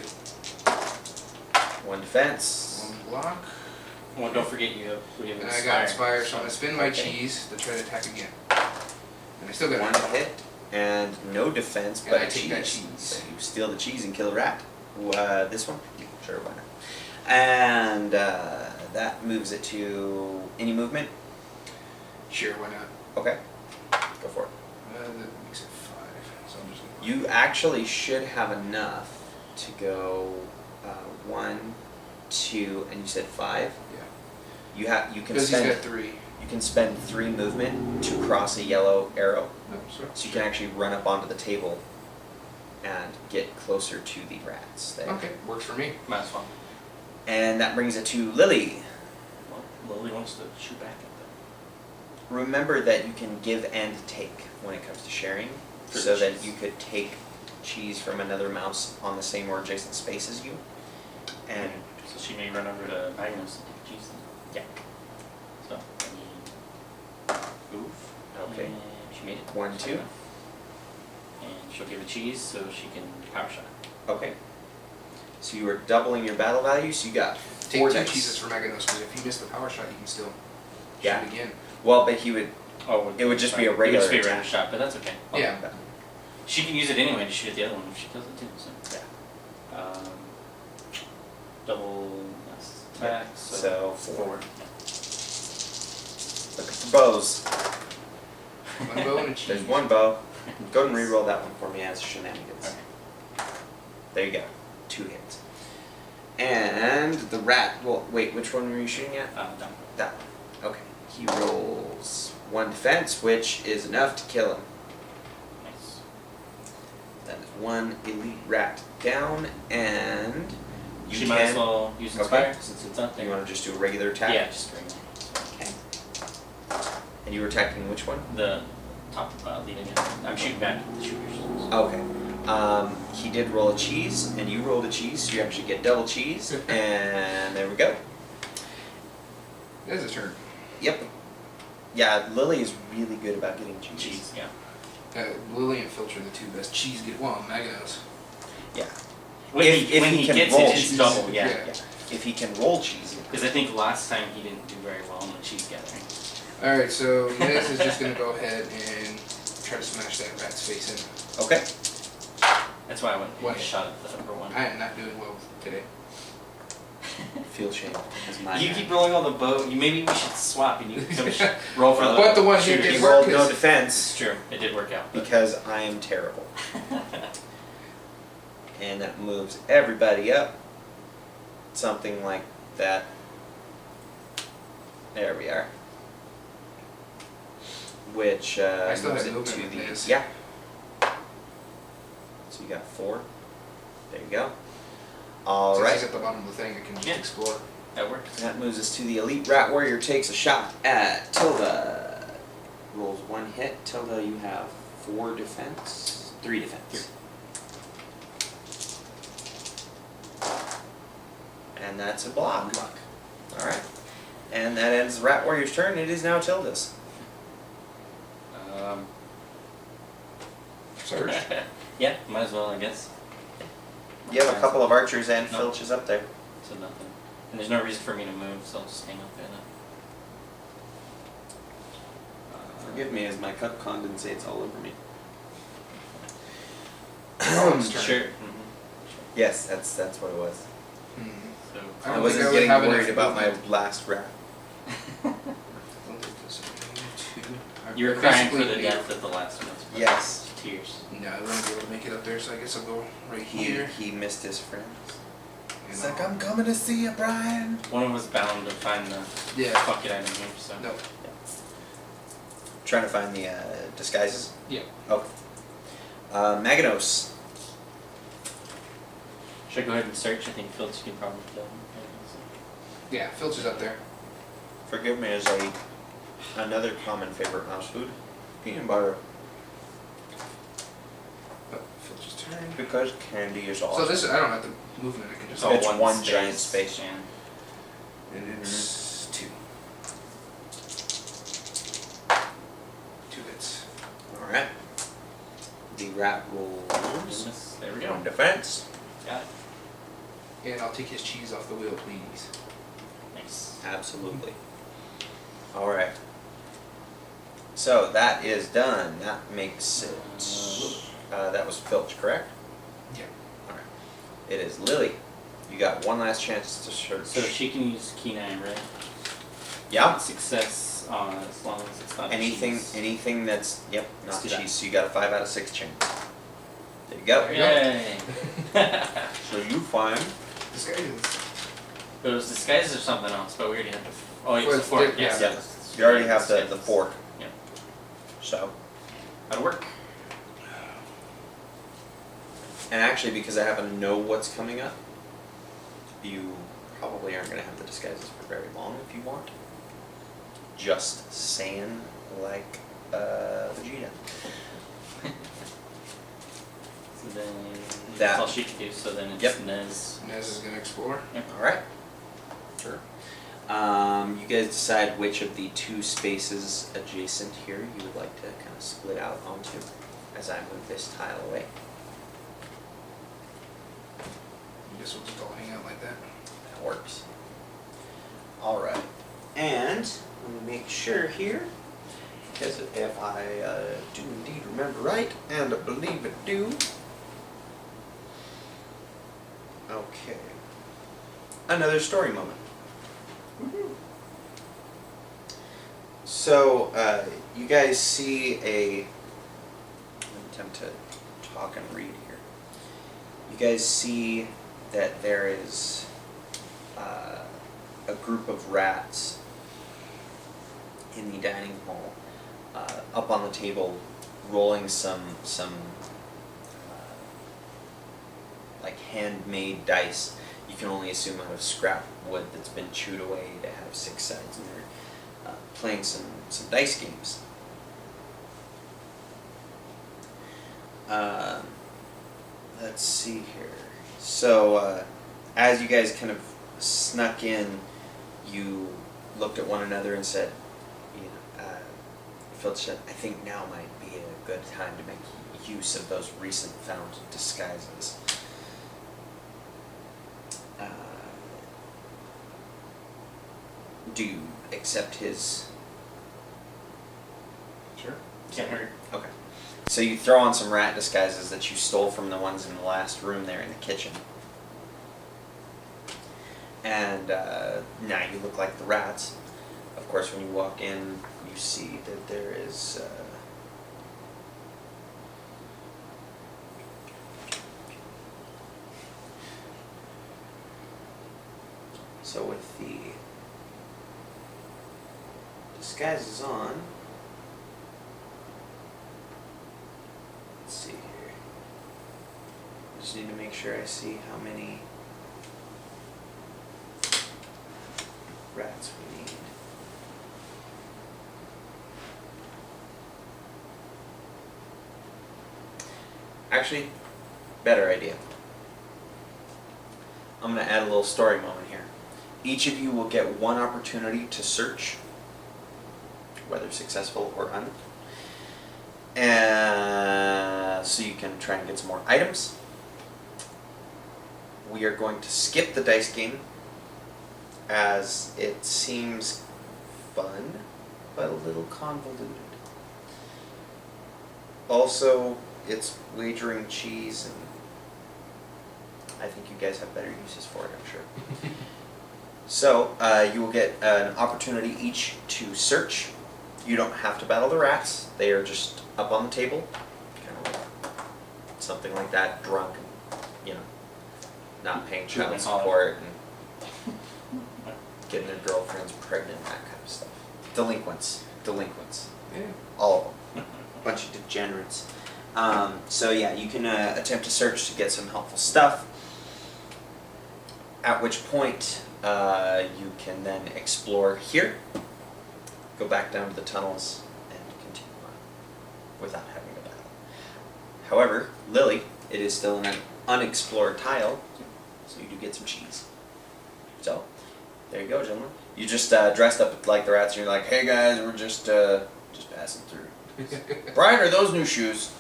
one defense. 1 block. Well, don't forget we have And Inspire. I got Inspire, so I'm gonna spin my Okay. cheese to try to attack again. And I still got One hit and no defense, And but I a take that cheese. cheese. So you steal the cheese and kill a rat. This one? Sure, why not? And that moves it to any movement. Sure, why not? Okay, go for it. That makes it 5. So I'm just gonna. You actually should have enough to go 1, 2, and you said 5. Yeah. You can Because he's spend got 3. you can spend 3 movement to cross a yellow arrow, No, sorry. so you can actually run up onto the table and get closer to the rats there. Okay, works for me. Might as well. And that brings it to Lily. Well, Lily wants to shoot back at them. Remember that you can give and take when it comes to sharing, For so the that cheese. you could take cheese from another mouse on the same or adjacent space as you. And So she may run over to Magnus and take cheese. yeah, So, I mean, oof. Okay. And she made it. 1, 2. And she'll give a cheese so she can power shot. Okay. So you are doubling your battle value, so you got Take 4 2 dice. cheeses for Meganos, because if you miss the power shot, you can still Yeah. shoot again. Well, but he would. Oh, It would just be a It would just be a regular regular attack. shot, but that's okay. Yeah. She can use it anyway to shoot at the other one if she does it too. So. Yeah. Double attack. So 4. Forward. Look for bows. 1 bow and a cheese. There's 1 bow. Go ahead and re-roll that one for me as shenanigans. Okay. There you go. 2 hits. And the rat. Well, wait. Which one were you shooting at? Done. That one. Okay. He rolls 1 defense, which is enough to kill him. Nice. That is 1 elite rat down, and you She can. might as well use Okay. Inspire since it's up there. You want to just do a regular attack? Yeah, just ring Okay. And you were attacking which one? the top leading in. I'm shooting back at the shooters. Okay. He did roll a cheese, and you rolled a cheese, so you actually get double cheese. And there we go. There's a turn. Yep. Yeah, Lily is really good about getting cheese. Cheese, yeah. Lily and Filch are the 2 best cheese get. Well, Meganos. Yeah. When If he, when he he can gets roll it, it's cheese. double, yeah. Yeah. Yeah. If he can roll cheese. Because I think last time he didn't do very well in the cheese gathering. Alright, so Nez is just gonna go ahead and try to smash that rat's face in. Okay. That's why I went One and hit. shot at the upper one. I am not doing well today. Feel shame. As my You man. keep rolling on the bow. Maybe we should swap and you should roll for the But the one hit shooters. did He work rolled no 'cause- defense It's true. It did work out. but- because I am terrible. And that moves everybody up. Something like that. There we are. Which I still moves have it movement to with the this. yeah. So you got 4. There you go. All Since right. he's at the bottom of the thing, I can just Yeah. explore. That works. That moves us to the elite rat warrior. Takes a shot at Tilda. Rolls 1 hit. Tilda, you have 4 defense, 3 defense. And that's a block. All right. And that ends the rat warrior's turn. It is now Tilda's. Surge. Yeah, might as well, I guess. You have a couple of archers and No. Filch is up there. So nothing. And there's no reason for me to move, so I'll just hang up there then. Forgive me as my cup condensates all over me. Roland's turn. Sure. Yes, that's what it was. Hmm. So, I I don't wasn't think I would getting have worried enough about my movement. last rat. Don't think this is 2. you were I crying for basically the made- death of the last one. Yes. Tears. No, I won't be able to make it up there, so I guess I'll go right He here. he missed his friends. It's like, I'm coming to see you, Brian. One of us bound to find the Yeah. bucket item here, so. No. Trying to find the disguises? Yeah. Okay. Maganos. Should I go ahead and search? I think Filch can probably kill him. Yeah, Filch is up there. Forgive me as another common favorite mouse food. Peanut butter. Oh, Filch's turn. Because candy is awesome. So this, I don't have the movement, I can just... all It's one space, giant space. yeah. And it's 2. 2 hits. Alright. The rat rolls Goodness, there we go. on defense. Got it. And I'll take his cheese off the wheel, please. Nice. Absolutely. Alright. So that is done. That makes it. That was Filch, correct? Yeah. Alright. It is Lily. You got one last chance to search. So she can use key 9, right? Yeah. Success as long as it's not Anything cheese. anything that's not Let's do that. cheese, so you got a 5 out of 6 chance. There you go. Yay! So you find This guy is... It was disguised or something else, but we already had to. Oh, it's Well, the it's fork. di- Yes. yeah. yes. You already have the Disguises. fork. Yeah. So, That'll work. and actually because I happen to know what's coming up, you probably aren't going to have the disguises for very long if you want. Just saying, like Vegeta. So then That- that's all she can do. So then it's Yep. Nez. Nez is gonna explore. Alright. Sure. You guys decide which of the 2 spaces adjacent here you would like to kind of split out onto as I move this tile away. I guess we'll just all hang out like that. That works. Alright. And let me make sure here, because if I do indeed remember right, and I believe it do. Okay. Another story moment. So, you guys see a. I'm gonna attempt to talk and read here. You guys see that there is a group of rats in the dining hall, up on the table, rolling some like handmade dice. You can only assume out of scrap wood that's been chewed away to have 6 sides, and they're playing some dice games. Let's see here. So, as you guys kind of snuck in, you looked at one another and said, Filch said, I think now might be a good time to make use of those recent found disguises. Do you accept his? Sure. Can't hurt. Okay. So you throw on some rat disguises that you stole from the ones in the last room there in the kitchen. And now you look like the rats. Of course, when you walk in, you see that there is... So with the disguises on, let's see here. I just need to make sure I see how many rats we need. Actually, better idea. I'm going to add a little story moment here. Each of you will get one opportunity to search, whether successful or un. And so you can try and get some more items. We are going to skip the dice game as it seems fun, but a little convoluted. Also, it's wagering cheese, and I think you guys have better uses for it, I'm sure. So, you will get an opportunity each to search. You don't have to battle the rats. They are just up on the table, kind of like something like that, drunk, and, not paying Should've child been hard. support and getting their girlfriends pregnant, that kind of stuff. Delinquents. Yeah. All of them. Bunch of degenerates. So yeah, you can attempt a search to get some helpful stuff. At which point, you can then explore here, go back down to the tunnels, and continue on without having a battle. However, Lily, it is still an unexplored tile, so you do get some cheese. So, there you go, gentlemen. You just dressed up like the rats, and you're like, "Hey guys, we're just passing through." Brian, are those new shoes?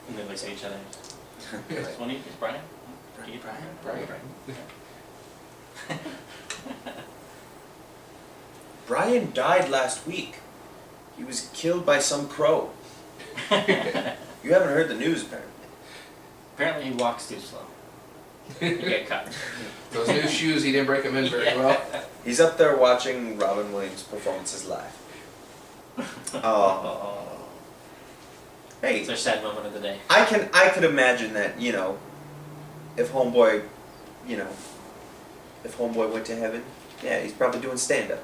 And they look at each other. Right. This one is Brian? Brian. Brian died last week. He was killed by some crow. You haven't heard the news, apparently. Apparently he walks too slow. You get cut. Those new shoes, he didn't break them in very well. He's up there watching Robin Williams' performances live. Oh. Hey, It's our sad moment of the day. I could imagine that, if Homeboy went to heaven, yeah, he's probably doing stand-up.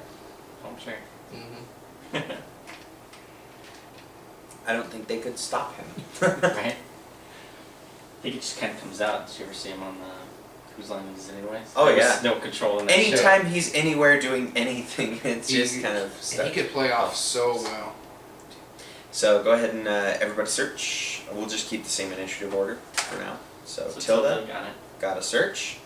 I'm sure. Mm-hmm. I don't think they could stop him. Right? I think it just kind of comes out. Did you ever see him on the Cruise Lines anyways? Oh, There was yeah. no control in that show. Anytime he's anywhere doing anything, it's just kind of And stuck. he could play off so well. So go ahead and everybody search. We'll just keep the same initiative order for now. So Tilda, got it. got a search.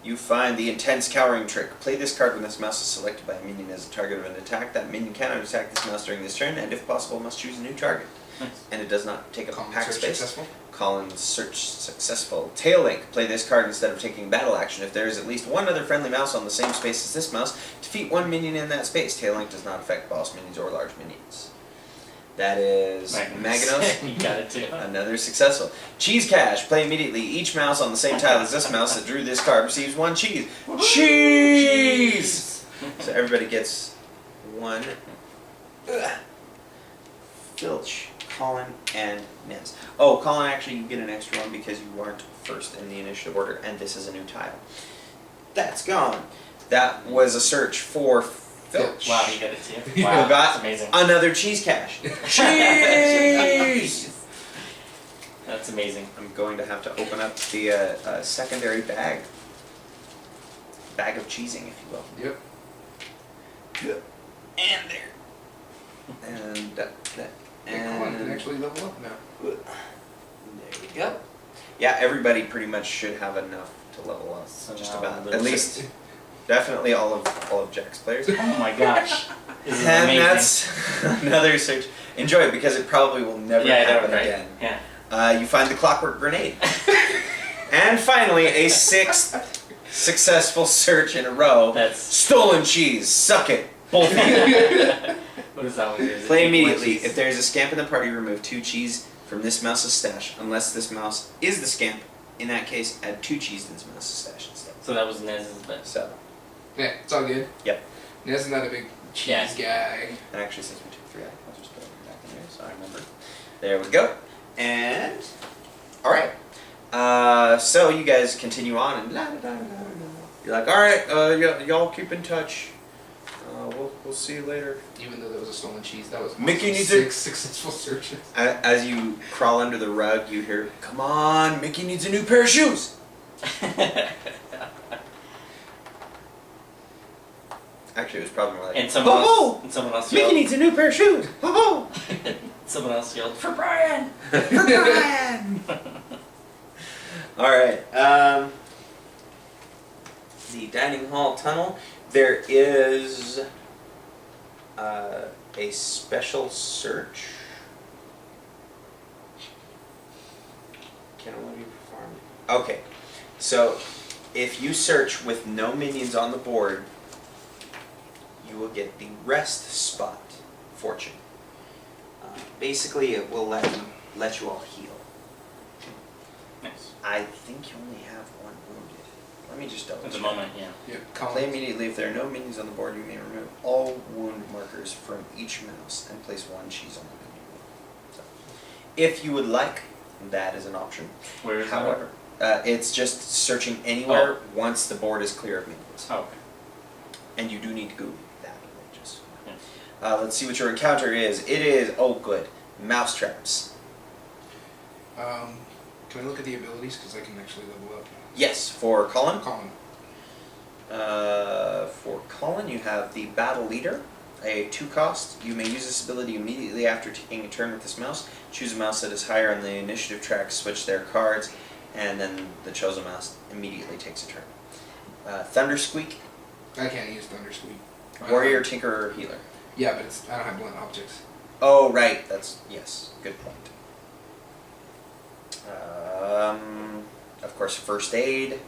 You find the Intense Cowering Trick. Play this card when this mouse is selected by a minion as a target of an attack. That minion cannot attack this mouse during this turn, and if possible, must choose a new target. Nice. And it does not take up Common pack search space. successful. Collins search successful. Tail Link. Play this card instead of taking battle action. If there is at least one other friendly mouse on the same space as this mouse, defeat one minion in that space. Tail Link does not affect boss minions or large minions. That is Maganos. You got it too. Another successful. Cheese Cash. Play immediately. Each mouse on the same tile as this mouse that drew this card receives one cheese. Cheese! So everybody gets one. Ugh. Filch, Colin, and Nez. Oh, Colin, actually you get an extra one because you weren't first in the initiative order, and this is a new tile. That's gone. That was a search for Filch. Wow, you got it too. You Wow, got that's amazing. another cheese cache. Cheese! That's amazing. I'm going to have to open up the secondary bag. Bag of cheesing, if you will. Yep. And there. And that. Hey, Colin can actually level up now. There we go. Yeah, everybody pretty much should have enough to level up. So Just now about. the- At least, definitely all of Jack's players. Oh my gosh. This is And amazing. that's another search. Enjoy it because it probably will never yeah, I know, happen right? again. Yeah. You find the clockwork grenade. And finally, a sixth successful search in a row. That's Stolen cheese. Suck it. Both of you. what is that one? Is it Play one immediately. cheese? If there is a scamp in the party, remove 2 cheese from this mouse's stash. Unless this mouse is the scamp, in that case, add 2 cheese to this mouse's stash instead. So that was Nez's bet. So, Yeah, it's all good. Yep. Nez is not a big cheese guy. and actually, since we took 3 out, I'll just put it back in there so I remember. There we go. And, alright. So you guys continue on and la da da da da. You're like, alright, y'all keep in touch. We'll see you later. Even though there was a stolen cheese, that was Mickey awesome. needs 6 successful searches. As you crawl under the rug, you hear, "Come on, Mickey needs a new pair of shoes." Actually, it was probably more like, and someone "Ho-ho! else. And someone else Mickey yelled. needs a new pair of shoes. Ho Someone else yelled for Brian. ho! Brian. All right. The dining hall tunnel. There is a special search. Can only be performed. Okay, so if you search with no minions on the board, you will get the rest spot fortune. Basically, it will let you all heal. Nice. I think you only have 1 wounded. Let me just double At the check. moment, yeah. Yeah, Play Colin. immediately. If there are no minions on the board, you may remove all wound markers from each mouse and place 1 cheese on the minion. So, if you would like, that is an option. Where is However, It's just searching anywhere once the board is clear of minions. Oh, okay. And you do need to go that way, just. Yeah. Let's see what your encounter is. It is, oh good, mousetraps. Can I look at the abilities? Because I can actually level up. Yes, for Colin. Colin. For Colin, you have the Battle Leader, a 2 cost. You may use this ability immediately after taking a turn with this mouse. Choose a mouse that is higher on the initiative track, switch their cards, and then the chosen mouse immediately takes a turn. Thunder Squeak, I can't use Thunder Squeak. Warrior, Tinkerer, Healer. Yeah, but I don't have blunt objects. Oh, right, yes, good point. Of course, First Aid.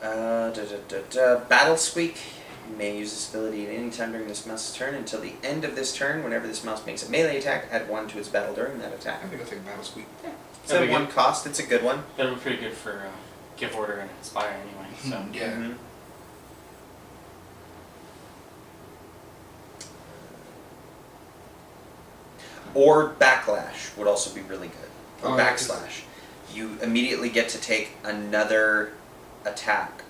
Battle Squeak. You may use this ability at any time during this mouse's turn until the end of this turn. Whenever this mouse makes a melee attack, add 1 to its battle during that attack. I think I'll take Battle Squeak. It's a 1 cost, it's a good one. That'll be pretty good for Give Order and Inspire anyway. So Yeah. Mhm. Or Backlash would also be really good. Or Oh, Backslash. You immediately get to take another attack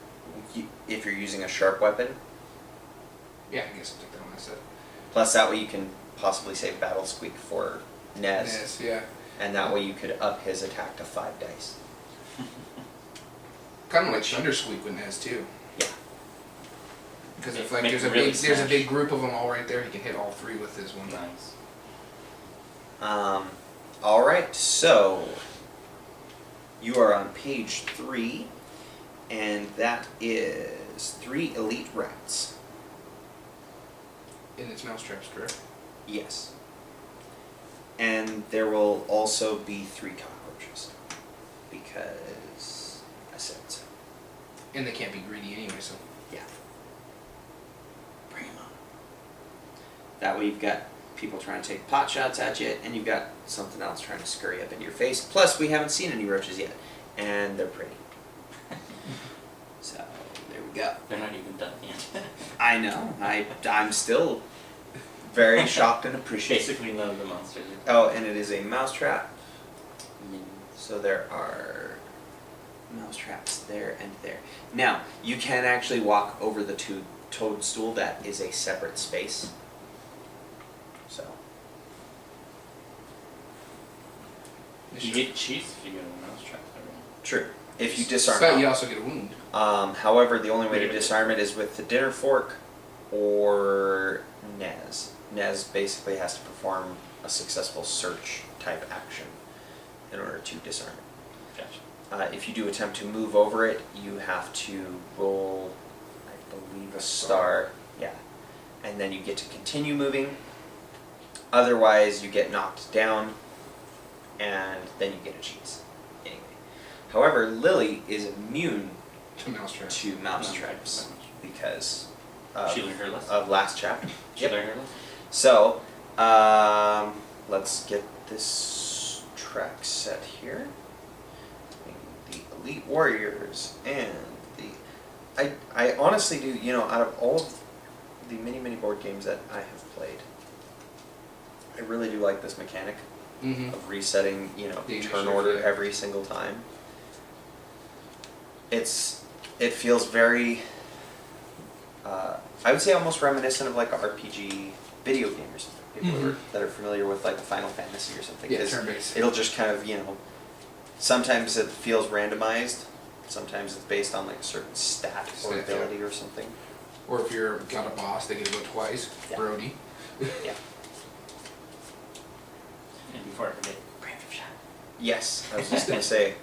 if you're using a sharp weapon. Yeah, I guess I'll take that one instead. Plus that way you can possibly save Battle Squeak for Nez. Yes, yeah. And that way you could up his attack to 5 dice. Kind of like Thunder Squeak when it has 2. Yeah. Because if Make like it really there's a smash. big group of them all right there, he can hit all 3 with his one. nice. Alright, so you are on page 3, and that is 3 elite rats. And it's mousetraps, correct? Yes. And there will also be 3 cockroaches. Because I said so. And they can't be greedy anyway, so. Yeah. Bring 'em on. That way you've got people trying to take pot shots at you, and you've got something else trying to scurry up into your face. Plus, we haven't seen any roaches yet, and they're pretty. So, there we go. They're not even done yet. I know. I'm still very shocked and appreciative. Basically none of the monsters are Oh, and it is a mousetrap. So there are mousetraps there and there. Now, you can actually walk over the toadstool. That is a separate space. So, You get cheese if you go to a mousetrap. true. If you disarm So it. you also get a wound. However, the only way to Really? disarm it is with the dinner fork or Nez. Nez basically has to perform a successful search type action in order to disarm it. Gotcha. If you do attempt to move over it, you have to roll, I believe, a star. Yeah. And then you get to continue moving. Otherwise, you get knocked down, and then you get a cheese. Anyway. However, Lily is immune To mousetraps. to mousetraps because She learned her lesson. of last chapter. She learned her lesson. So, let's get this track set here. The Elite Warriors and the... I honestly do, out of all of the many board games that I have played, I really do like this mechanic Mm-hmm. of resetting, The turn initiative, order yeah. every single time. It feels very... I would say almost reminiscent of like a RPG video game or something. People Mhm. that are familiar with like Final Fantasy or something. Yeah, 'cause turn-based. it'll just kind of, sometimes it feels randomized. Sometimes it's based on like a certain stat or Stat, yeah. ability or something. Or if you're got a boss, they get to go twice. Yeah. Brody. Yeah. And before I forget, preemptive shot. Yes, I was just going to say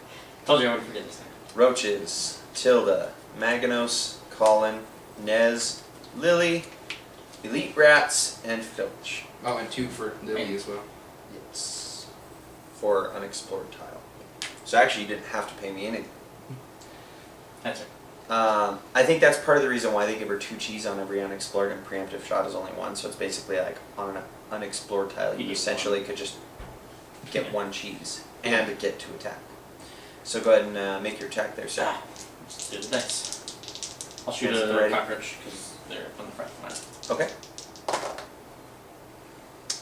Told you I would forget this time. Roaches, Tilda, Maganos, Colin, Nez, Lily, Elite Rats, and Filch. Oh, and 2 for Lily as well. Yes. For unexplored tile. So actually, you didn't have to pay me anything. That's it. I think that's part of the reason why they give her 2 cheese on every unexplored and preemptive shot is only 1. So it's basically like on an unexplored tile, you You get essentially could just get 1 cheese and get to attack. So go ahead and make your attack there, sir. Let's do the dice. I'll shoot Yes, a ready. cockroach because they're up on the front line. Okay.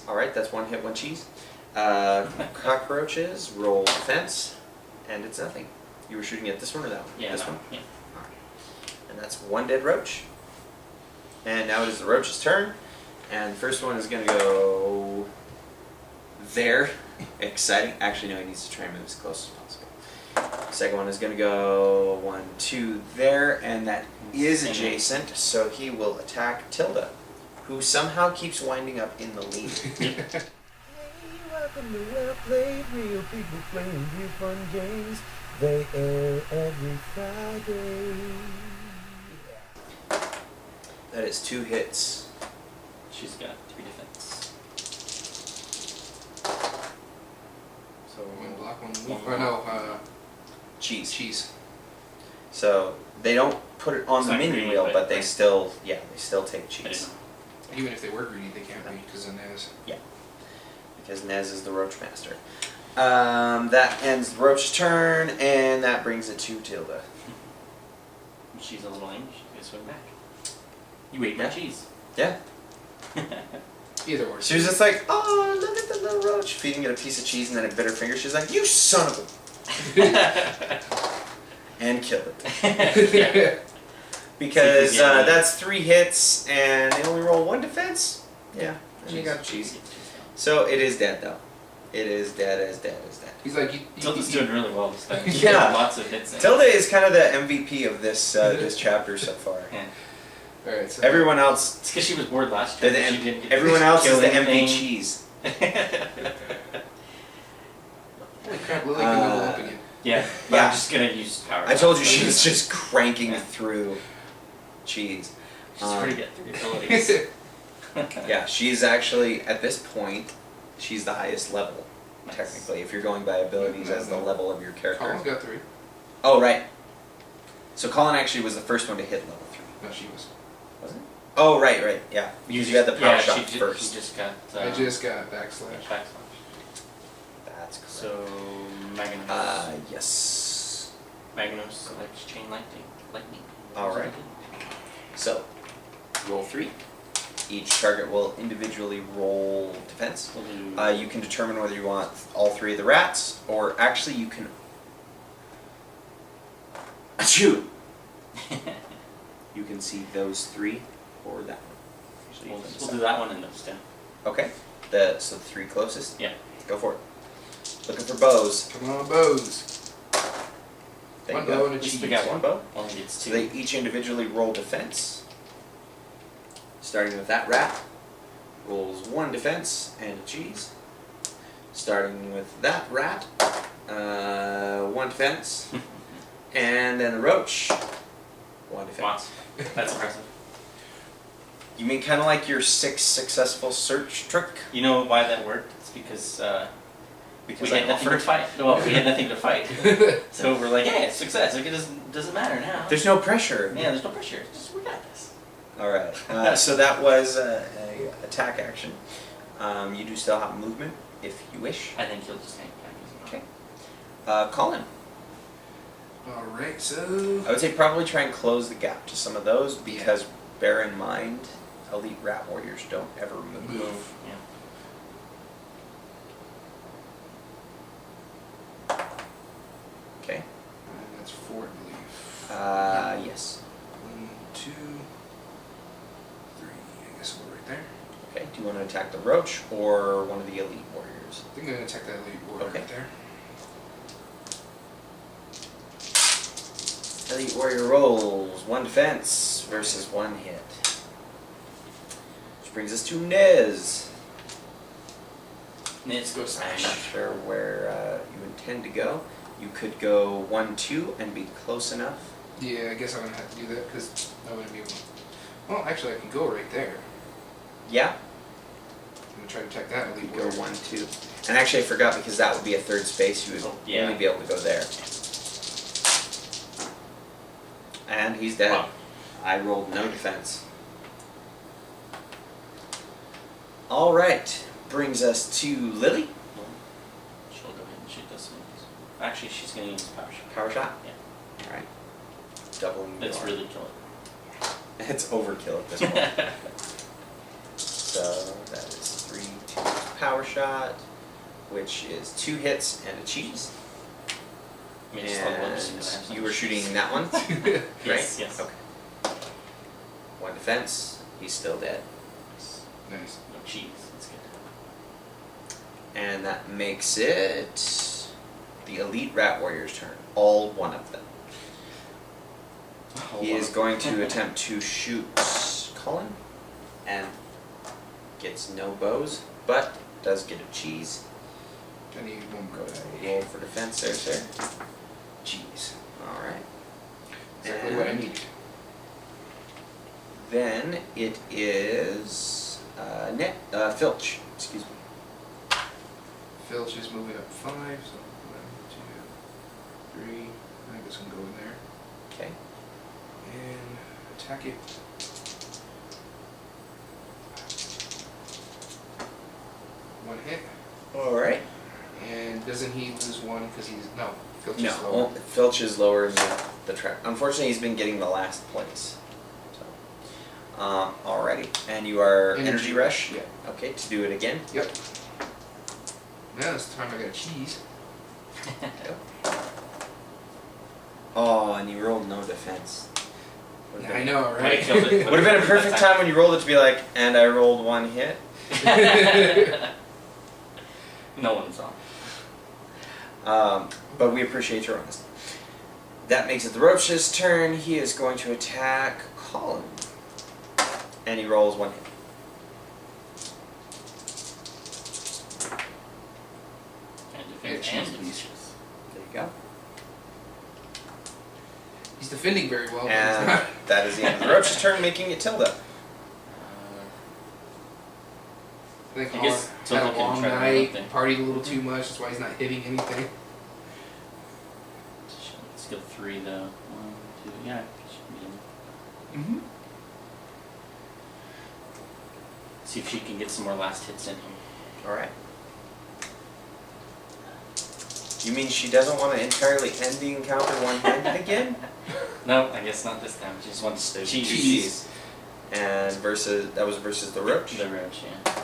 Alright, that's 1 hit, 1 cheese. Cockroaches, roll defense, and it's nothing. You were shooting at this one or that one? Yeah, this that one? one. Yeah. And that's one dead roach. And now it is the roach's turn. And the first one is going to go there. Exciting. Actually, no, he needs to try and move as close as possible. Second one is going to go 1, 2 there. And that is adjacent. So he will attack Tilda, who somehow keeps winding up in the lead. Hey, welcome to Well Played, real people playing real fun games. They air every Friday. That is 2 hits. She's got 3 defense. So one block, one One move. Oh no, Cheese. cheese. So they don't put it on It's the not minion greedy, wheel, but- but they right. still, they still take I didn't cheese. know. Even if they were greedy, they can't be because of Nez. Because Nez is the roach master. That ends the roach's turn, and that brings it to Tilda. She's a little angry. She's gonna swing back. You ate my Yeah. cheese. Yeah. Either or. She was just like, oh, look at the little roach. Feeding it a piece of cheese, and then it bit her finger. She's like, you son of a... and killed it. Yeah. Because Yeah, yeah. that's 3 hits, and they only roll 1 defense. Yeah, and you got cheese. So it is dead, though. It is dead as dead as dead. He's like, Tilda's doing really well this time. Yeah. Lots of hits in. Tilda is kind of the MVP of this this chapter so far. Yeah. Alright, so Everyone else, It's because she was bored last they're time. the She didn't get everyone to else is kill the MP anything. cheese. holy crap, Lily can level up again. Yeah. But Yeah. I'm just gonna use power. I told you shots. she's just cranking Yeah. through cheese. She's pretty good at 3 abilities. Yeah, she's actually at this point, she's the highest level. Nice. Technically, if you're going by abilities as the level of your character. Colin's got 3. Oh right. So Colin actually was the first one to hit level 3. No, she was. Was it? Oh right, yeah. You had the power yeah, shot she first. just got. I just got backslash. backslash. That's correct. So Magnus. Yes. Magnus selects chain lightning. Alright. So, roll 3. Each target will individually roll defense. We'll do You can determine whether you want all 3 of the rats, or actually you can... Achoo! You can see those 3 or that one. Usually you we'll can do decide. that one and those 10. Okay. So the 3 closest? Yeah. Go for it. Looking for bows. Come on, bows. There One you go. bow and a Just cheese. we got One bow. Only gets So 2. they each individually roll defense. Starting with that rat, rolls 1 defense and a cheese. Starting with that rat, 1 defense, and then the roach, 1 defense. Wow. That's impressive. You mean kind of like your 6 successful search trick? You know why that worked? It's because Because we I had nothing to offered. fight. Well, we had nothing to fight. So we're like, hey, it's success. Like, it doesn't matter now. There's no pressure. Yeah, there's no pressure. Just we got this. All right. So that was a attack action. You do still have movement if you wish. I think he'll just hang back. Okay. Colin. Alright, so. I would say probably try and close the gap to some of those because bear in mind, elite rat warriors don't ever move. Move. Yeah. Okay. And that's 4, I believe. Yes. 1, 2, 3. I guess we're right there. Okay. Do you want to attack the roach or one of the elite warriors? I think I'm gonna attack that elite warrior Okay. right there. Elite warrior rolls 1 defense versus 1 hit. Which brings us to Nez. Let's go I'm smash. not sure where you intend to go. You could go 1, 2 and be close enough. Yeah, I guess I'm gonna have to do that because I wouldn't be able to. Well, actually, I can go right there. Yeah. I'm gonna try to attack that You elite could go warrior. 1, 2. And actually I forgot because that would be a 3rd space. You would Oh, yeah. only be able to go there. And he's dead. Wow. I rolled no defense. All right, brings us to Lily. She'll go ahead and shoot this one. Actually, she's gonna use power shot. Power shot. Yeah. All right, doubling. That's your- really kill It's overkill at this point. it. So that is 3, 2 power shot. which is 2 hits and a cheese. I mean, just level up just because I have And some you were cheese. shooting that one, Yes, right? yes. Okay. 1 defense. He's still dead. Nice. No cheese. That's good. And that makes it the Elite Rat Warrior's turn. All 1 of them. He is going to attempt to shoot Cullen and gets no bows, but does get a cheese. I need one Go more ahead die. and roll for defense there, sir. Cheese. Alright. Exactly what I need. Then it is Filch. Excuse me. Filch is moving up 5, so 1, 2, 3. I think this can go in there. Okay. And attack it. One hit. Alright. And doesn't he lose 1 because he's no? Filch No, is lower. Filch is lower in the track. Unfortunately, he's been getting the last place. So, alrighty. And you are Energy Rush? Yeah. Okay, to do it again. Yep. Now this time I got a cheese. Oh, and you rolled no defense. Yeah, I know, Might right? have killed it. Would have been a perfect time when you rolled it to be like, and I rolled 1 hit. No one saw. But we appreciate your honesty. That makes it the Roach's turn. He is going to attack Colin. And he rolls 1 hit. And Yeah, defense cheese, and please. cheese. There you go. He's defending very well, but he's And not. that is the end of the Roach's turn, making it Tilda. I think I guess Hall had Tilda a can long try to night, run up partied a little too much, that's why he's not hitting anything. Let's go 3 though. 1, 2, yeah. Should be in. Mm-hmm. See if she can get some more last hits in him. Alright. You mean she doesn't want to entirely end the encounter one-handed again? No, I guess not this time. She just wants to cheese. Cheese. And that was versus the Roach. The roach, yeah.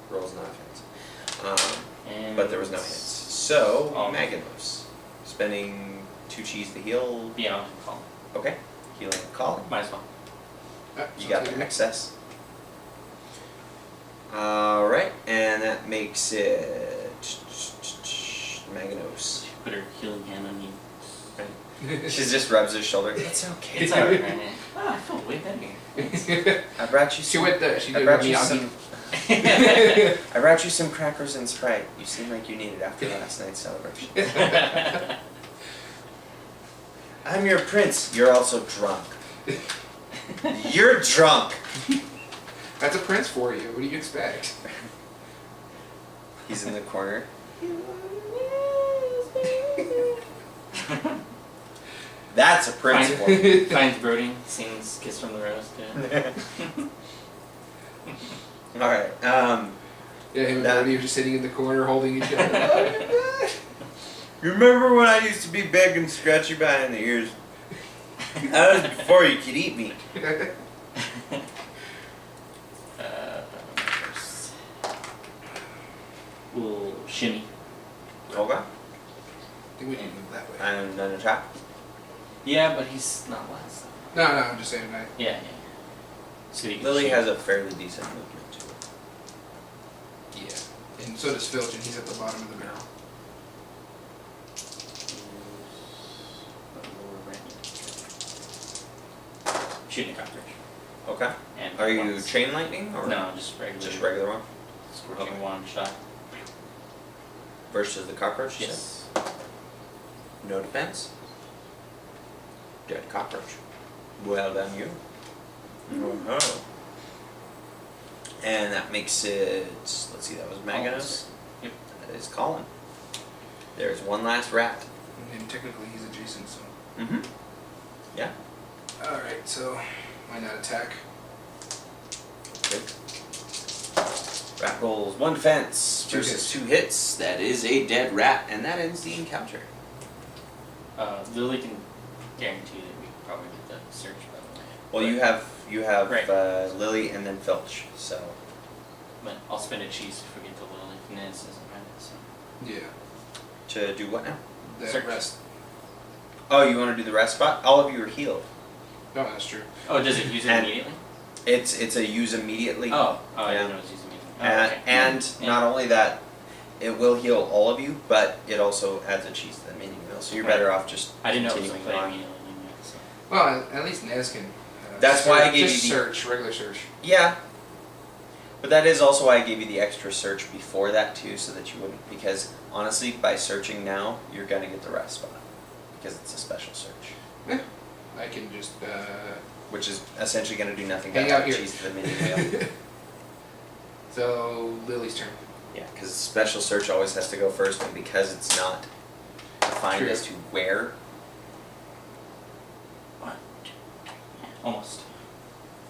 Rolls not hits. And But there was no hits. So, Oh. Maganos. Spending 2 cheese to heal. Yeah, I'll call. Okay. Healing Colin. Might as well. You got the excess. Alright, and that makes it Maganos. She put her healing hand on you. She just rubs his shoulder. It's okay. It's alright, right? Oh, I feel way better. I brought you She some. went there, she I did brought what you Miyagi. some. I brought you some crackers and Sprite. You seem like you need it after last night's celebration. I'm your prince. You're also drunk. You're drunk. That's a prince for you, what do you expect? He's in the corner. That's a prince for you. Finds Brody, sings Kiss from the Rose too. Alright, Yeah, him and That- Brody are just sitting in the corner holding each other. you remember when I used to be big and scratchy behind the ears? That was before you could eat me. First. We'll shimmy. Okay. I think we can move that way. And an attack. Yeah, but he's not last. No, I'm just saying that. Yeah. So you can Lily shoot. has a fairly decent movement too. Yeah. And so does Filch, and he's at the bottom of the barrel. Shooting cockroach. Okay. And Are you once. chain lightning or No, just regular. just regular one? Scorching Okay. one shot. Versus the cockroach? you said? Yes. No defense. Dead cockroach. Well done, you. Oh. And that makes it. Let's see, that was Maganos. Yep. That is Colin. There's one last rat. And technically he's adjacent, so. Mm-hmm. Yeah. Alright, so why not attack? Good. Rat rolls 1 defense 2 versus hits. 2 hits. That is a dead rat, and that ends the encounter. Lily can guarantee that we can probably get the search, by the way. Well, you have Right. Lily and then Filch. So But I'll spend a cheese if we get to Lily. And then bonus isn't right, so. Yeah. To do what now? The Search. rest. Oh, you want to do the rest spot? All of you are healed. No, that's true. Oh, does it use it And- immediately? It's a use immediately. Oh, I yeah. didn't know it was used immediately. Oh, And, okay. and Yeah. not only that, it will heal all of you, but it also adds a cheese to the minion wheel. So you're Okay. better off just I didn't know it was continuing play on. immediately. So. Well, at least Nez can. That's why I gave just you the- search, regular search. Yeah. But that is also why I gave you the extra search before that too, so that you wouldn't. Because honestly, by searching now, you're gonna get the rest spot because it's a special search, I can just. which is essentially gonna do nothing but Hang out add here. cheese to the minion wheel. So Lily's turn. Yeah, because special search always has to go first, and because it's not defined True. as to where. 1, 2, 3. Almost.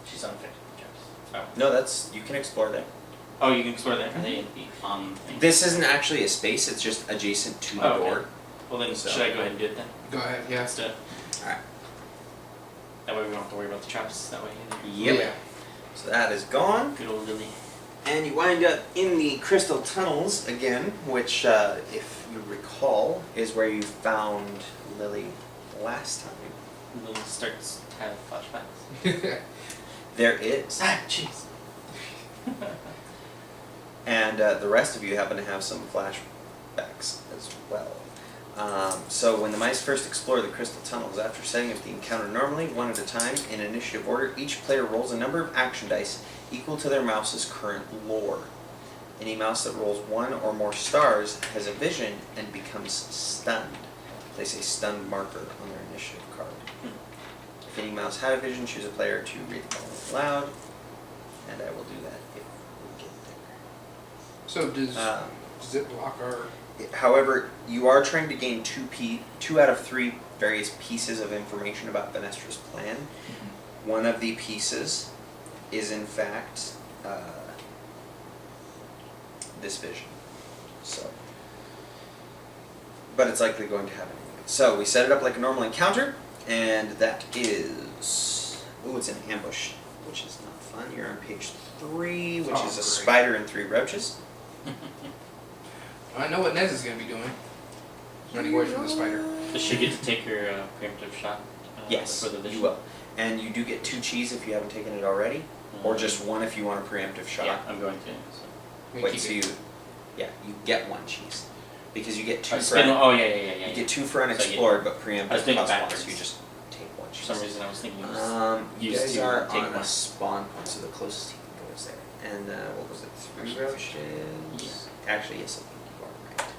She's unaffected by traps. Oh. No, that's you can explore there. Oh, you can explore that. Are they on thing? This isn't actually a space; it's just adjacent to the Oh, okay. door. Well then, So- should I go ahead and do it then? Go ahead. Yeah. Let's do it. Alright. That way we don't have to worry about the traps. That way either. Yep. Yeah. So that is gone. Good old Lily. And you wind up in the crystal tunnels again, which, if you recall, is where you found Lily last time. Lily starts to have flashbacks. There is. Ah, jeez. And the rest of you happen to have some flashbacks as well. So when the mice first explore the crystal tunnels, after setting up the encounter normally, one at a time, in initiative order, each player rolls a number of action dice equal to their mouse's current lore. Any mouse that rolls 1 or more stars has a vision and becomes stunned. Place a stunned marker on their initiative card. If any mouse had a vision, choose a player to read the following aloud, and I will do that if we get So does there. does it block our? However, you are trying to gain 2 out of 3 various pieces of information about Venestra's plan. One of the pieces is in fact this vision. So, but it's likely going to happen anyway. So we set it up like a normal encounter, and that is it's an ambush, which is not fun. You're on page 3, which Oh, is a great. spider and 3 roaches. I know what Nez is gonna be doing. Running away from the spider. Does she get to take her preemptive shot? Yes, For the vision? you will. And you do get 2 cheese if you haven't taken it already, or Mm. just 1 if you want a preemptive shot. Yeah, I'm going to. So. We Wait, keep so it. you get 1 cheese. Because you get 2 I for spin. Oh yeah. you get 2 for So I get- unexplored, but I was preemptive thinking costs 1, backwards. so you just take 1 For cheese. some reason, I was thinking it was. You used guys to are take on one. a spawn point, so the closest you can go is there. And what was it? 3 Actually, roaches? Actually, yes, I think you are right.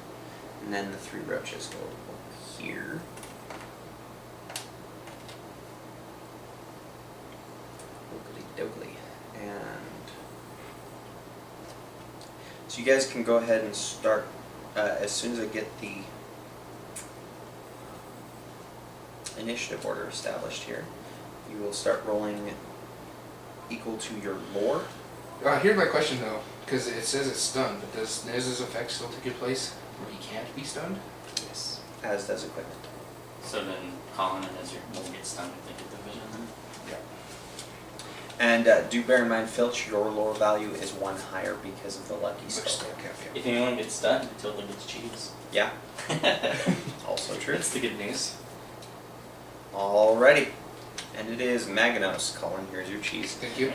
And then the 3 roaches go over here. Oakley. And so you guys can go ahead and start as soon as I get the initiative order established here. You will start rolling equal to your lore. Here's my question though, because it says it's stunned, but does Nez's effect still take place where he can't be stunned? Yes. As does equipment. So then Colin and Ezra will get stunned if they get the vision. Then. And do bear in mind, Filch, your lore value is 1 higher because of the lucky Which spell. still can't be. If anyone gets stunned, Matilda gets cheese. Yeah, also true. That's the good news. Alrighty. And it is Maganos. Colin, here's your cheese. Thank you.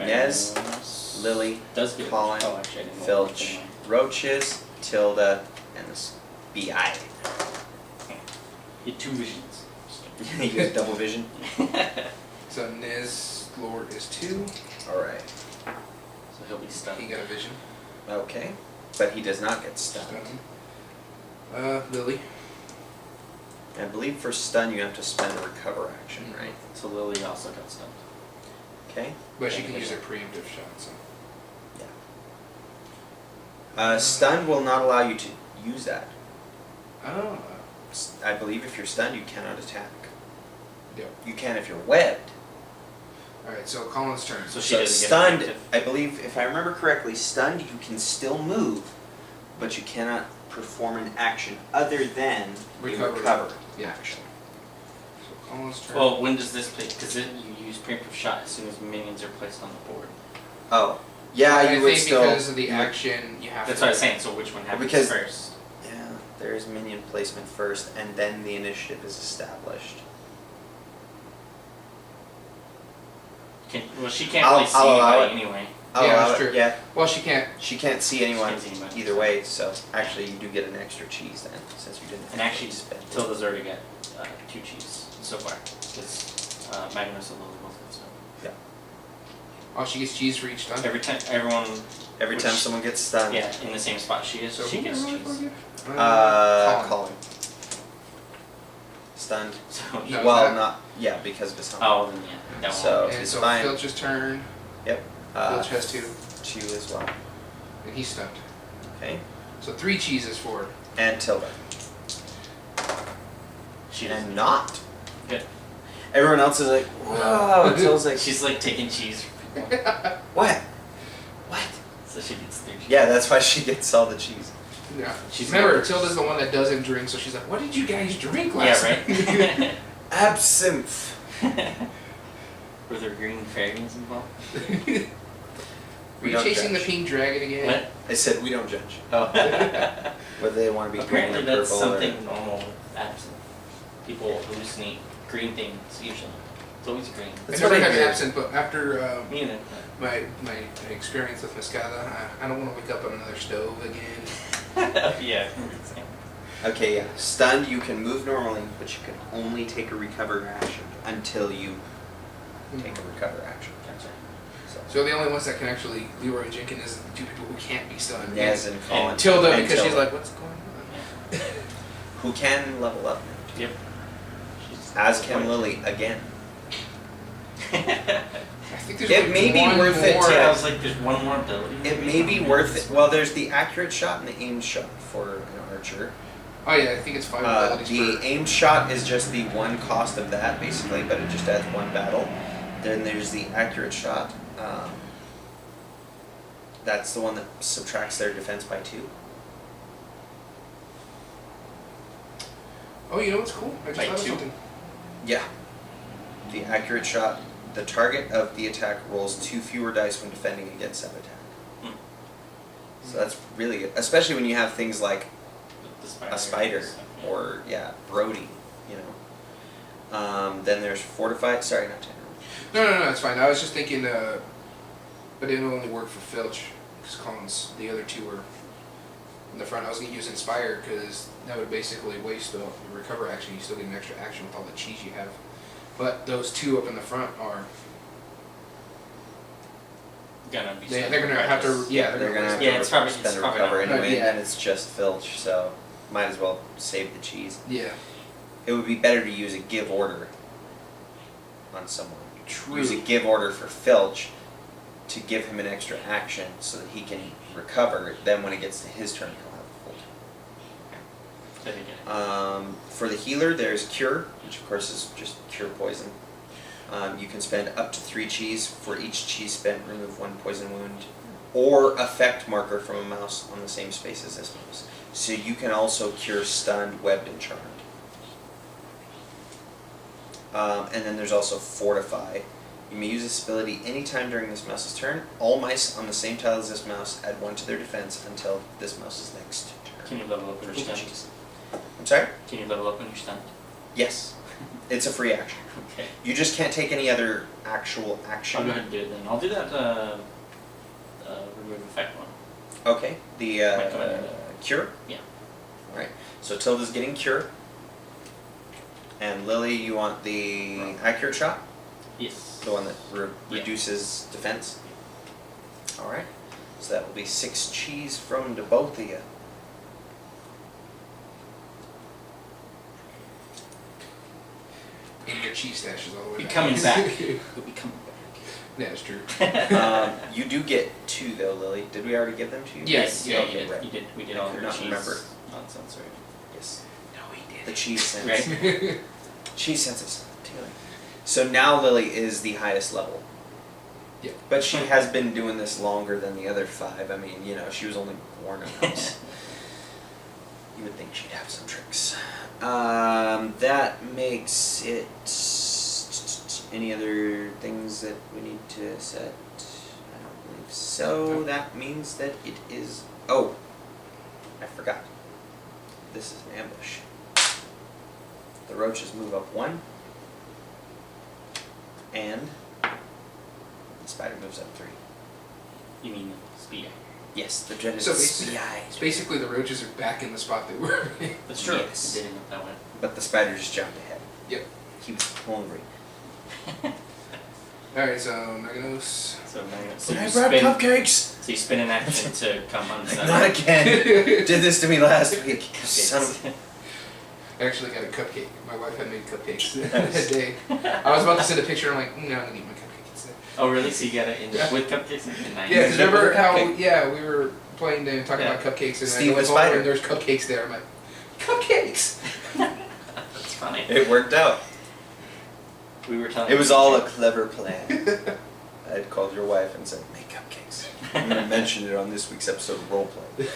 Nez, Magnus Lily, does get Colin, Oh, actually, I didn't roll Filch, anything. Roaches, Tilda, and this BI. You get 2 visions. You get double vision. So Nez Lord is 2. Alright. So he'll be stunned. He got a vision. Okay. But he does not get stunned. Lily. I believe for stun you have to spend a recover action, right? So Lily also got stunned. Okay. But she can use her preemptive shot, so. Stun will not allow you to use that. Oh. I believe if you're stunned, you cannot attack. Yep. You can if you're webbed. Alright, so Colin's turn. So she So doesn't get stunned, preemptive. I believe, if I remember correctly, stunned you can still move, but you cannot perform an action other than Recover. recover Yeah. action. So Colin's turn. Well, when does this play? Because then you use preemptive shot as soon as minions are placed on the board. Oh, Yeah, I you would think still. because of the action, you have That's to. what I was saying. So which one happens Because- first? Yeah, there is minion placement first, and then the initiative is established. Well, she can't I'll- really see I'll allow anybody anyway. I'll Yeah, allow that's it, true. Yeah, Well, she can't. she can't see anyone Can't see anybody. either way, so actually you do get an extra cheese then, since you didn't. And actually, spend it. Tilda's already got 2 cheese so far. Because Magnus and Lily both have some. Oh, she gets cheese for each time. Every time, everyone, Every time which- someone gets stunned. yeah, in the same spot she is, So she who gets can I roll cheese. for again? Colin. Stunned. So, No. Well, that- not yeah, because of his helmet. oh, then yeah, that So- one. And it's so fine. Filch's turn. Uh, Filch has 2, 2 as well. and he's stunned. Okay. So 3 cheeses for. And Tilda. She And doesn't. not. Good. Everyone else is like, whoa. Tilda's like, She's like taking cheese from people. what? What? So she gets 3 cheese. Yeah, that's why she gets all the cheese. Yeah. She's Remember, never- Tilda's the one that doesn't drink, so she's like, "What did you guys drink Yeah, last night?" right? Absinthe. Were there green fairies involved? Were you don't chasing judge. the pink dragon again? What? I said we don't judge. Oh. Whether they want to be Apparently green or that's purple something normal with absinthe. People hallucinate green things usually. It's always green. I That's never what I had hear. absinthe, but after Me neither. my experience with Muscada, I don't want to wake up on another stove again. Yeah. Okay, yeah. Stunned, you can move normally, but you can only take a recover action until you take a recover action. Gotcha. So the only ones that can actually Leroy Jenkins is the 2 people who can't be stunned. Nez and Colin. And Tilda, And because she's Tilda, like, "What's going on?" who can level up, Yep. She's as can Lily again. I think there's It like may be one worth it more. to- I was like, there's one more ability. It may be worth it. Well, there's the accurate shot and the aimed shot for an archer. Oh yeah, I think it's 5 abilities The per. aimed shot is just the one cost of that, basically, but it just adds 1 battle. Then there's the accurate shot. That's the one that subtracts their defense by 2. Oh, you know what's cool? I just Like thought of 2? something. Yeah. The accurate shot. The target of the attack rolls 2 fewer dice when defending against that attack. Hmm. So that's really good, especially when you have things like The a spider Yeah. or Brody, you know. Then there's fortified. Sorry, not 10. No, it's fine. I was just thinking, but it only worked for Filch because Colin's the other 2 were in the front. I was gonna use Inspire because that would basically waste the recover action. You still get an extra action with all the cheese you have. But those 2 up in the front are Gonna be. they're stuck gonna right have to this. They're gonna have Yeah, to it's probably- spend it's a probably recover not- anyway, yeah. and it's just filch, so might as well save the cheese. yeah. It would be better to use a give order on someone. Use a give order for filch to give him an extra action so that he can recover. Then when it gets to his turn, he'll have a full There you go. turn. For the healer, there's cure, which of course is just cure poison. You can spend up to 3 cheese. For each cheese spent, remove 1 poison wound or effect marker from a mouse on the same space as this mouse. So you can also cure stunned, webbed, and charmed. And then there's also fortify. You may use this ability anytime during this mouse's turn. All mice on the same tile as this mouse add 1 to their defense until this mouse's next turn. Can you level up when you're Ooh, stunned? jeez. I'm sorry? Can you level up when you're stunned? Yes. It's a free action. Okay. You just can't take any other actual I'll action. go ahead and do it then. I'll do that remove effect one. Okay, the Might come in. cure? Yeah. Alright, so Tilda's getting cure. And Lily, you want the accurate shot? Yes. The one that Yeah. reduces defense? Alright, so that will be 6 cheese from the both of you. And your cheese stash is all the way Be back. coming back. You'll be coming Yeah, it's true. back. You do get 2 though, Lily. Did we already give them to you? Yes. Yeah, Okay, you did. right. You did. We did I all could your not cheese remember. nonsense, right? Yes. No, he The did. cheese sense. Right? Cheese sense is tingling. So now Lily is the highest level. Yeah. But she has been doing this longer than the other 5. I mean, you know, she was only born a mouse. You would think she'd have some tricks. That makes it. Any other things that we need to set? I don't believe so. That means that it is. Oh, I forgot. This is an ambush. The roaches move up 1, and the spider moves up 3. You mean speed? Yes, the dreaded So SPI. Basically, the roaches are back in the spot they were. That's true. Yes. Didn't know that one. But the spider just jumped ahead. Yep. He was hungry. Alright, so Maganos. So now so Can I you grab spin. cupcakes? So you spin an action to come unstunned. Not again. Did this to me last week. Son of Okay. I actually got a cupcake. My wife had made cupcakes that day. I was about to send a picture. I'm like, no, I'm gonna eat my cupcake instead. Oh really? So you got it in Yeah. with cupcakes? Nice. Yeah, because ended up with remember a how cupcake. we were playing and talking Yeah. about cupcakes and Steve I was go home spider. and there's cupcakes there. I'm like, cupcakes. That's funny. It worked out. We were telling. It was all a clever plan. I had called your wife and said, make cupcakes. I'm going to mention it on this week's episode of Roleplay.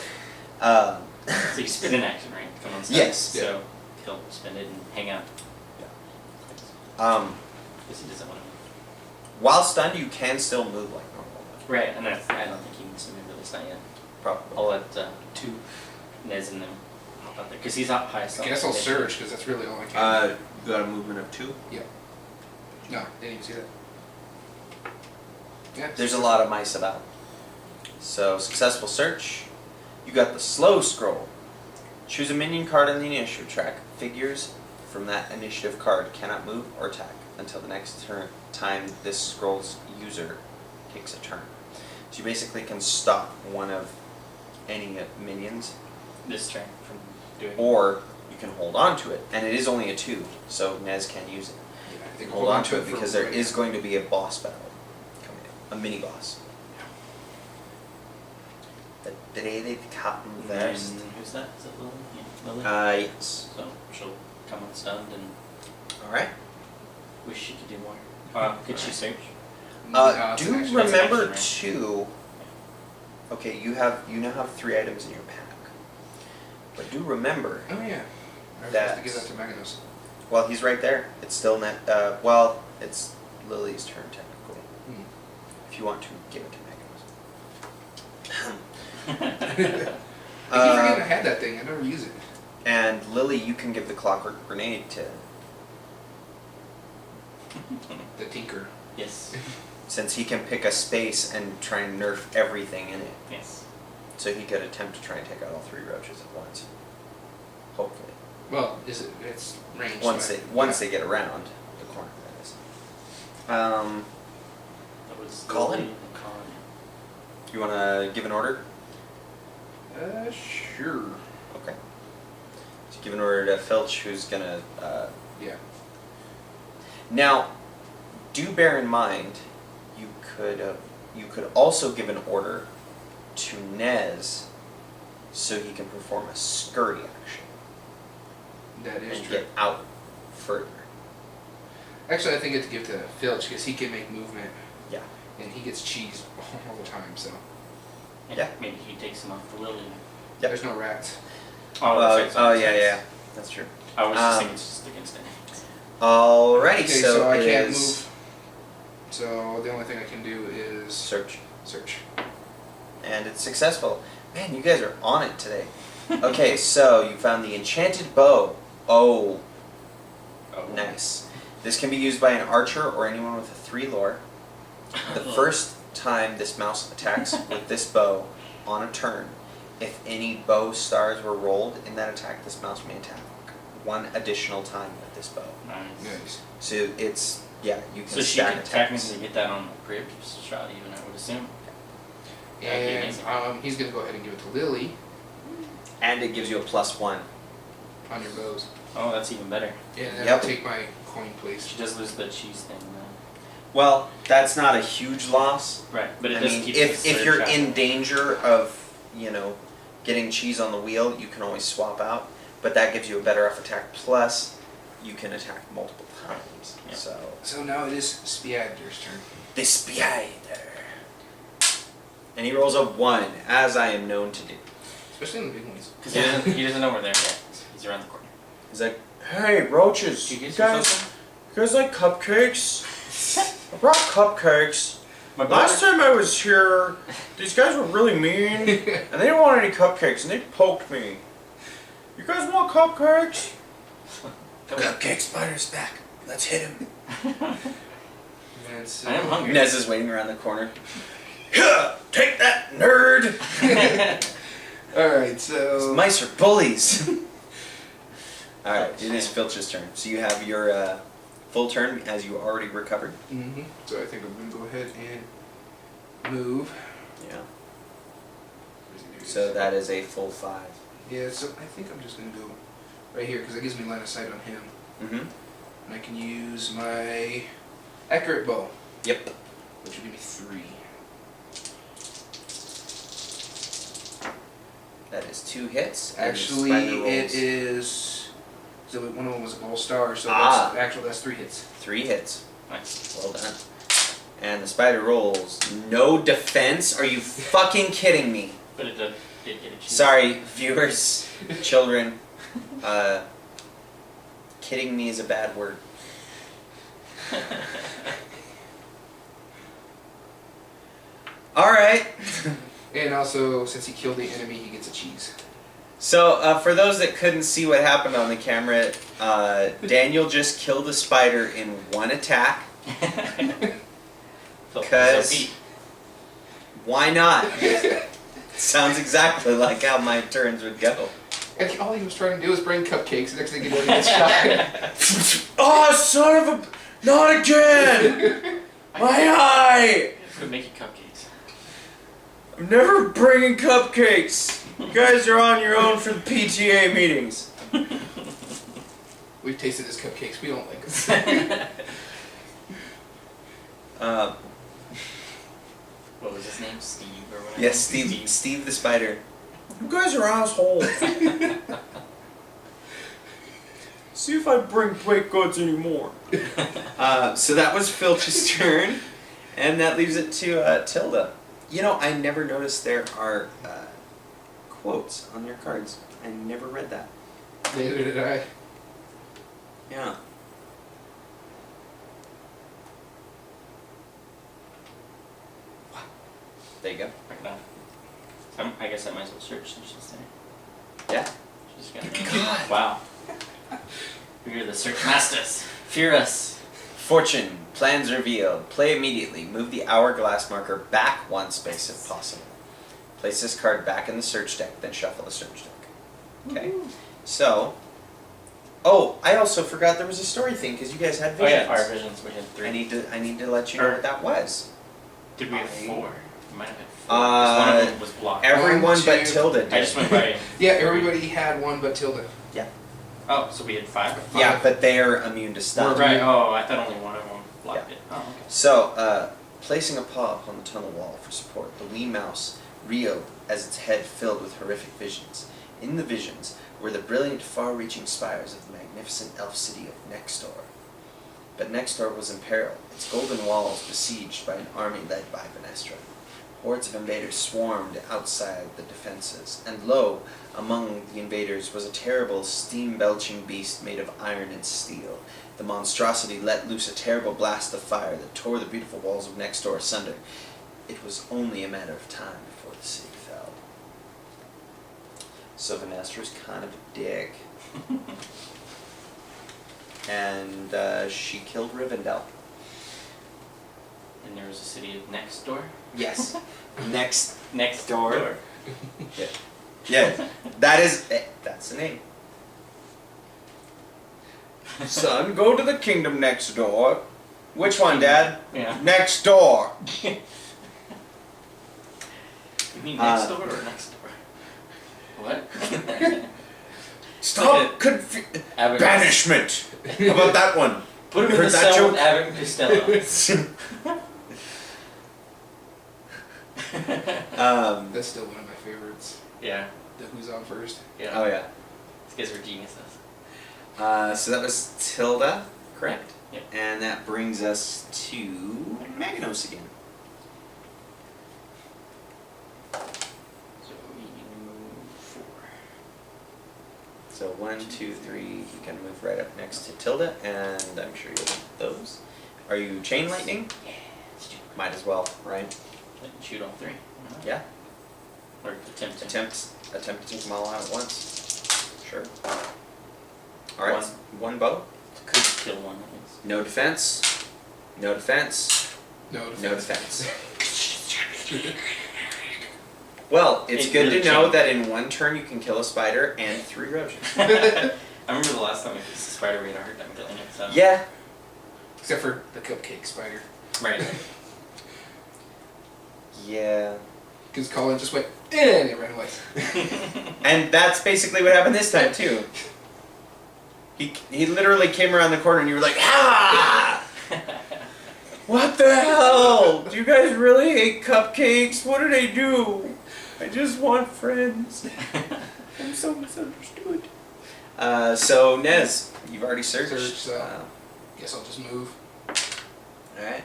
So you spin an action, right? Come unstunned. Yes. So he'll spin it and hang out. Because he doesn't want to move. While stunned, you can still move like normal. Though. Right, and I don't think he needs to move really not yet. Probably. I'll let Nez and them hop out there because he's up high. I guess I'll surge because that's really all I can. You got a movement of 2. No, didn't even see that. Yeah. There's a lot of mice about. So, successful search. You got the slow scroll. Choose a minion card on the initiative track. Figures from that initiative card cannot move or attack until the next time this scroll's user takes a turn. So you basically can stop one of any minions, this turn from doing. or you can hold on to it. And it is only a 2, so Nez can use it. Yeah, I think Hold on to it for because there right is now. going to be a boss battle coming in. A mini boss. The dreaded Cotton And Verse. who's that? Is it Lily? Yeah, Lily. Yes. So she'll come unstunned and Alright. wish she could do more. Could she search? No, it's Do an action. That's an remember action, too. Okay, you now have 3 items in your pack. But do remember, Oh yeah. I was supposed to That's- give that to Maganos. well, he's right there. It's still not. Well, it's Lily's turn technically. Hmm. If you want to give it to Megan. I keep forgetting I had that thing. I never use it. And Lily, you can give the clockwork grenade to, The Tinker. Yes. since he can pick a space and try and nerf everything in it. Yes. So he could attempt to try and take out all 3 roaches at once. Hopefully. Well, it's ranged. Once right? they get around the corner, that is. That was Colin? Lily and Colin. You want to give an order? Sure. Okay. So give an order to Filch, who's gonna. Yeah. Now, do bear in mind, you could also give an order to Nez, so he can perform a scurry action That is and true. get out further. Actually, I think it's to give to Filch because he can make movement Yeah. and he gets cheese all the time. So Yeah. Maybe he takes him off the Lily. Yep. there's no rats. That's right, Oh sorry, yeah, sorry. yeah. That's true. I was just Um, thinking it's just against it. Alrighty, Okay, so I it can't is move. So the only thing I can do is search, search. and it's successful. Man, you guys are on it today. Okay, so you found the enchanted bow. Oh, Oh, nice. This can be used by an archer or anyone with a 3 lore. The first time this mouse attacks with this bow on a turn, if any bow stars were rolled in that attack, this mouse may attack 1 additional time with this bow. Nice. Nice. So it's, yeah, you can So she stack could attacks. technically get that on the crib shot, even I would assume. That'd be And amazing. he's gonna go ahead and give it to Lily And it gives you a +1. on your bows. Oh, that's even better. And then Yep. I'll take my coin, please. She does lose the cheese thing, though. Well, that's not a huge loss. Right, but it I does mean, keep if the you're surge in out. danger of, getting cheese on the wheel, you can always swap out. But that gives you a better off attack. Plus, you can attack multiple times. Yeah. So now it is Spiader's turn. The spider. And he rolls a 1, as I am known to do. Especially in the big ones. Because he doesn't know we're there yet. He's around the corner. He's like, hey, roaches, Did you you get guys like cupcakes? I brought cupcakes. My Last brother. time I was here, these guys were really mean, and they didn't want any cupcakes, and they poked me. You guys want cupcakes? Cupcake spider's back. Let's hit him. And so, I am hungry. Nez is waiting around the corner. Take that, nerd! Alright, so. Mice are bullies. Alright, it is Filch's turn. So you have your full turn as you already recovered. Mm-hmm. So I think I'm gonna go ahead and move. Yeah. Where's he doing? So that is a full 5. Yeah, so I think I'm just gonna go right here because it gives me line of sight on him. Mm-hmm. And I can use my accurate bow, Yep. which will give me 3. That is 2 hits. and Actually, spider rolls it is. So one of them was a gold star, so Ah. that's 3 hits. 3 hits. Nice. Well done. And the spider rolls no defense. Are you fucking kidding me? But it did get a cheese. Sorry, viewers, children. Kidding me is a bad word. All right. And also, since he killed the enemy, he gets a cheese. So, for those that couldn't see what happened on the camera, Daniel just killed a spider in one attack. Because- Why not? Sounds exactly like how my turns would go. And all he was trying to do was bring cupcakes. Next thing you know, he gets shot. Oh, son of a... Not again! My eye! Could make you cupcakes. I'm never bringing cupcakes. You guys are on your own for the PTA meetings. We've tasted his cupcakes. We don't like them. What was his name? Steve or whatever? Yes, Steve the spider. You guys are assholes. See if I bring baked goods anymore. So that was Filch's turn, and that leaves it to Tilda. You know, I never noticed there are quotes on your cards. I never read that. Neither did I. Yeah. There you go. Back down. I guess I might as well search since she's there. Yeah. She's gonna. God. Wow. We are the search masters. Fear us. Fortune. Plans revealed. Play immediately. Move the hourglass marker back 1 space if possible. Place this card back in the search deck, then shuffle the search deck. Okay. So. Oh, I also forgot there was a story thing because you guys had Oh visions. yeah, our visions. We had 3. I need to let you know what that was. Did we have I- 4? We might have had 4. 'cause one of them was blocked. Everyone One, but two- Tilda did. I just went by. Yeah, everybody had one but Tilda. Oh, so we had 5. Yeah, but they're immune to stun. Right. Oh, I thought only one of them blocked it. Oh, okay. So, placing a paw upon the tunnel wall for support, the wee mouse reeled as its head filled with horrific visions. In the visions were the brilliant, far-reaching spires of the magnificent elf city of Nextor. But Nextor was in peril, its golden walls besieged by an army led by Venestra. Hordes of invaders swarmed outside the defenses, and lo, among the invaders was a terrible, steam-belching beast made of iron and steel. The monstrosity let loose a terrible blast of fire that tore the beautiful walls of Nextor asunder. It was only a matter of time before the city fell. So Venestra's kind of a dick. And she killed Rivendell. And there was a city of next door. Yes. Next. Next Door. door. Yeah, that's the name. Son, go to the kingdom next door. Which one, Dad? Yeah. Next door. You mean next door or next door? What? Stop Abbott. banishment. How about that one? Put him in Heard the that cell joke? with Abbott and Costello. That's still one of my favorites. Yeah. The Who's On First. Yeah. Oh yeah. These guys are geniuses. So that was Tilda, correct? Yep. And that brings us to Maganos again. So we move 4. So 1, 2, 3, you can move right up next to Tilda, and I'm sure you'll want those. Are you chain lightning? Yeah. Let's do it. Might as well, right? Shoot all three. Yeah. Or attempt to. Attempt to take them all out at once. Sure. All right. One bow. Could kill one at least. No defense. No defense. No No defense. defense. Well, it's It good really to know changed. that in one turn you can kill a spider and 3 roaches. I remember the last time I killed a spider, we had a hard time killing it. So. Yeah. Except for the cupcake spider. Right. Yeah. Because Colin just went, and it ran away. And that's basically what happened this time too. He literally came around the corner and you were like, ah! What the hell? Do you guys really hate cupcakes? What did I do? I just want friends. I'm so misunderstood. So Nez, you've already searched. Searched, so. Guess I'll just move. Alright.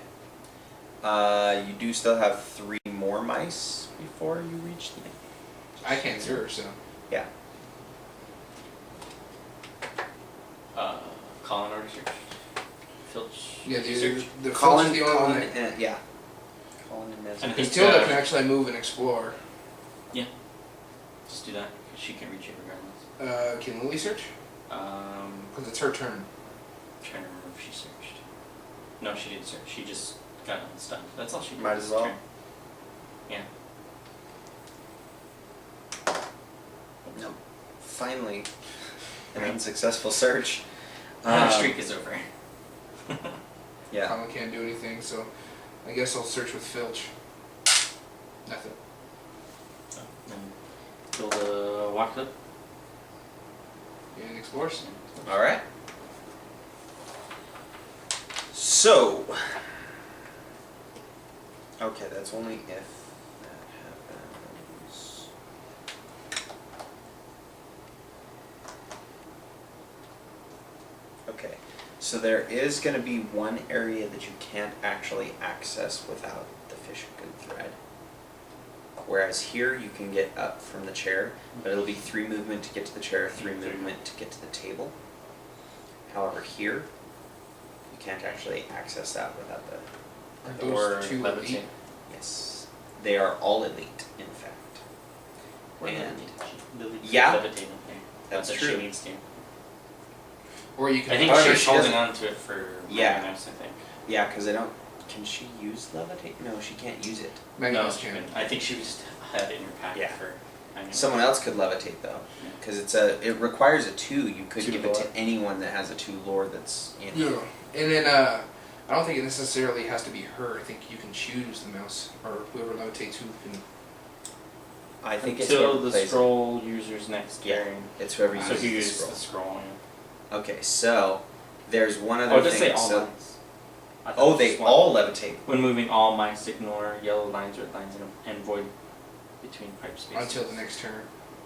You do still have 3 more mice before you reach the... I can't search, so. Yeah. Colin already searched. Filch. Yeah, search. the Colin, the only one. yeah. Colin and Nez. And Because he's Tilda can actually move and explore. Just do that, because she can reach it regardless. Can Lily search? Um, Because it's her turn. I'm trying to remember if she searched. No, she didn't search. She just got unstunned. That's all she did. Might as well. Turn. Yeah. No. Finally, an unsuccessful search. Our streak is over. Yeah. Colin can't do anything, so I guess I'll search with Filch. Nothing. So, then build a walk clip. And explores. All right. So. Okay, that's only if that happens. Okay, so there is going to be one area that you can't actually access without the fish good thread. Whereas here you can get up from the chair, but it'll be 3 movement to get to the chair, 3 movement to get to the table. However, here you can't actually access that without the... Are Or those two levitate. elite? Yes, they are all elite, in fact. Or And Lily could yeah, levitate in there. that's Not that true. she needs to. Or you can. I think However, she's she holding doesn't- on to it for Yeah. Magnus, I think. Yeah, because I don't... Can she use levitate? No, she can't use it. Magnus No, can. I think she just had it in her pack Yeah. for Magnus. Someone else could levitate though, because it requires a 2. You could 2 give it lore. to anyone that has a 2 lore that's Yeah. And then I don't think it necessarily has to be her. I think you can choose the mouse or whoever levitates who can. I think it's Until whoever the plays it. scroll user's next Yeah. turn. It's whoever So uses he the uses scroll. the scroll. Yeah. Okay, so there's one other Oh, thing. just say all so, lines. I thought oh, it was they just one. all levitate. When moving, all mice ignore yellow lines, red lines, and void between pipe spaces. Until the next turn.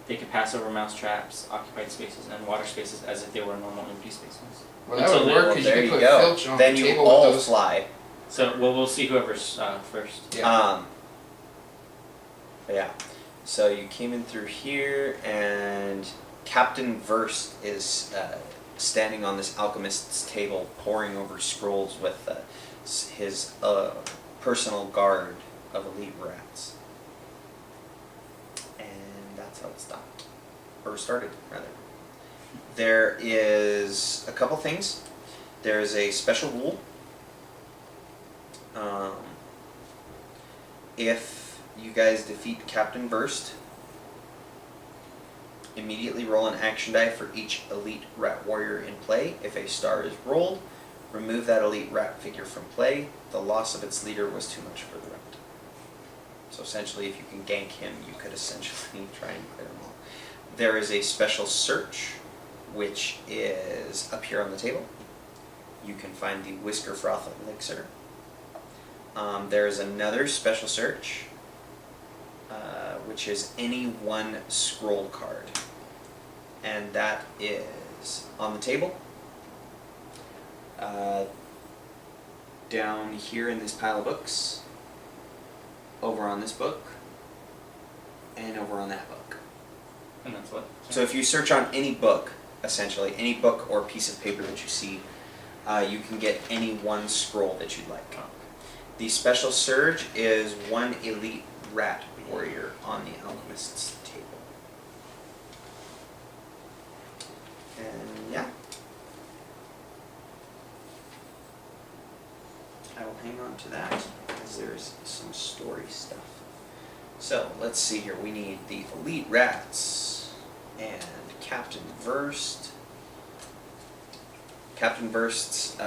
They can pass over mouse traps, occupied spaces, and water spaces as if they were normal empty spaces. Well, that Until would then- work Well, because there you you can put go. Filch on Then the you table all with those. fly. So, well, we'll see whoever's first. Yeah. But yeah. So you came in through here, and Captain Verst is standing on this alchemist's table, poring over scrolls with his personal guard of elite rats. And that's how it stopped, or started rather. There is a couple things. There is a special rule. If you guys defeat Captain Verst, immediately roll an action die for each elite rat warrior in play. If a star is rolled, remove that elite rat figure from play. The loss of its leader was too much for the rat. So essentially, if you can gank him, you could essentially try and clear them all. There is a special search, which is up here on the table. You can find the Whisker Froth Elixir. There is another special search, which is any one scroll card. And that is on the table. Down here in this pile of books. Over on this book. And over on that book. And that's what? So if you search on any book, essentially, any book or piece of paper that you see, you can get any one scroll that you'd like. The special surge is one elite rat warrior on the alchemist's table. And yeah. I will hang on to that because there's some story stuff. So let's see here. We need the elite rats and Captain Verst. Captain Verst's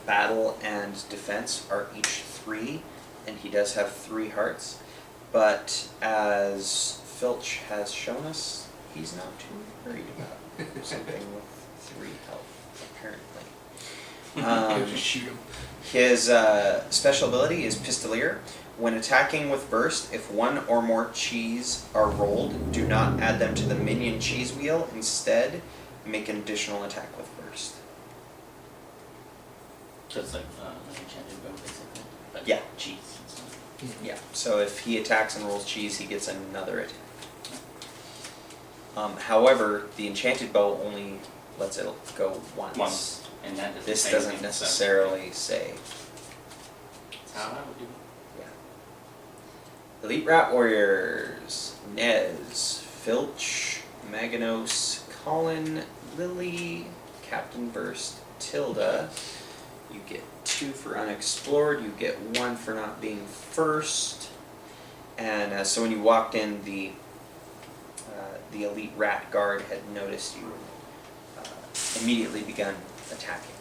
battle and defense are each 3, and he does have 3 hearts. But as Filch has shown us, he's not too worried about something with 3 health, apparently. Just shoot him. His special ability is Pistolier. When attacking with Burst, if 1 or more cheese are rolled, do not add them to the minion cheese wheel. Instead, make an additional attack with Burst. So it's like enchanted bow, basically. But Yeah. cheese and stuff. Yeah, so if he attacks and rolls cheese, he gets another attack. However, the enchanted bow only lets it go once. And that doesn't This say doesn't anything, so necessarily say. That's how I would do it. Elite Rat Warriors: Nez, Filch, Maganos, Colin, Lily, Captain Burst, Tilda. You get 2 for unexplored. You get 1 for not being first. And so when you walked in, the Elite Rat Guard had noticed you immediately begun attacking.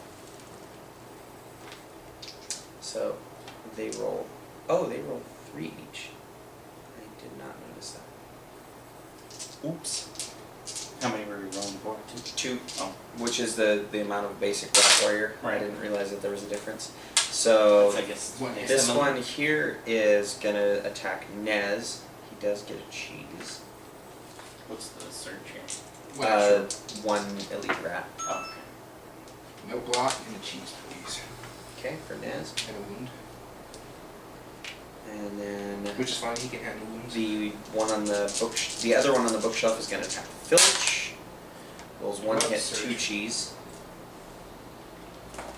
So they roll. Oh, they roll 3 each. I did not notice that. Oops. How many were we rolling for? 2? 2, Oh. which is the amount of basic Rat Warrior. I Right. didn't realize that there was a difference. So I guess One makes this them one here is gonna attack Nez. He does get a cheese. What's the search here? One extra. 1 Elite Rat. Oh, okay. No block and a cheese, please. Okay, for Nez. And a wound. And then Which is fine, he can handle wounds. the one on the the other one on the bookshelf is gonna attack Filch. Rolls 1 Oh, hit, surge. 2 cheese.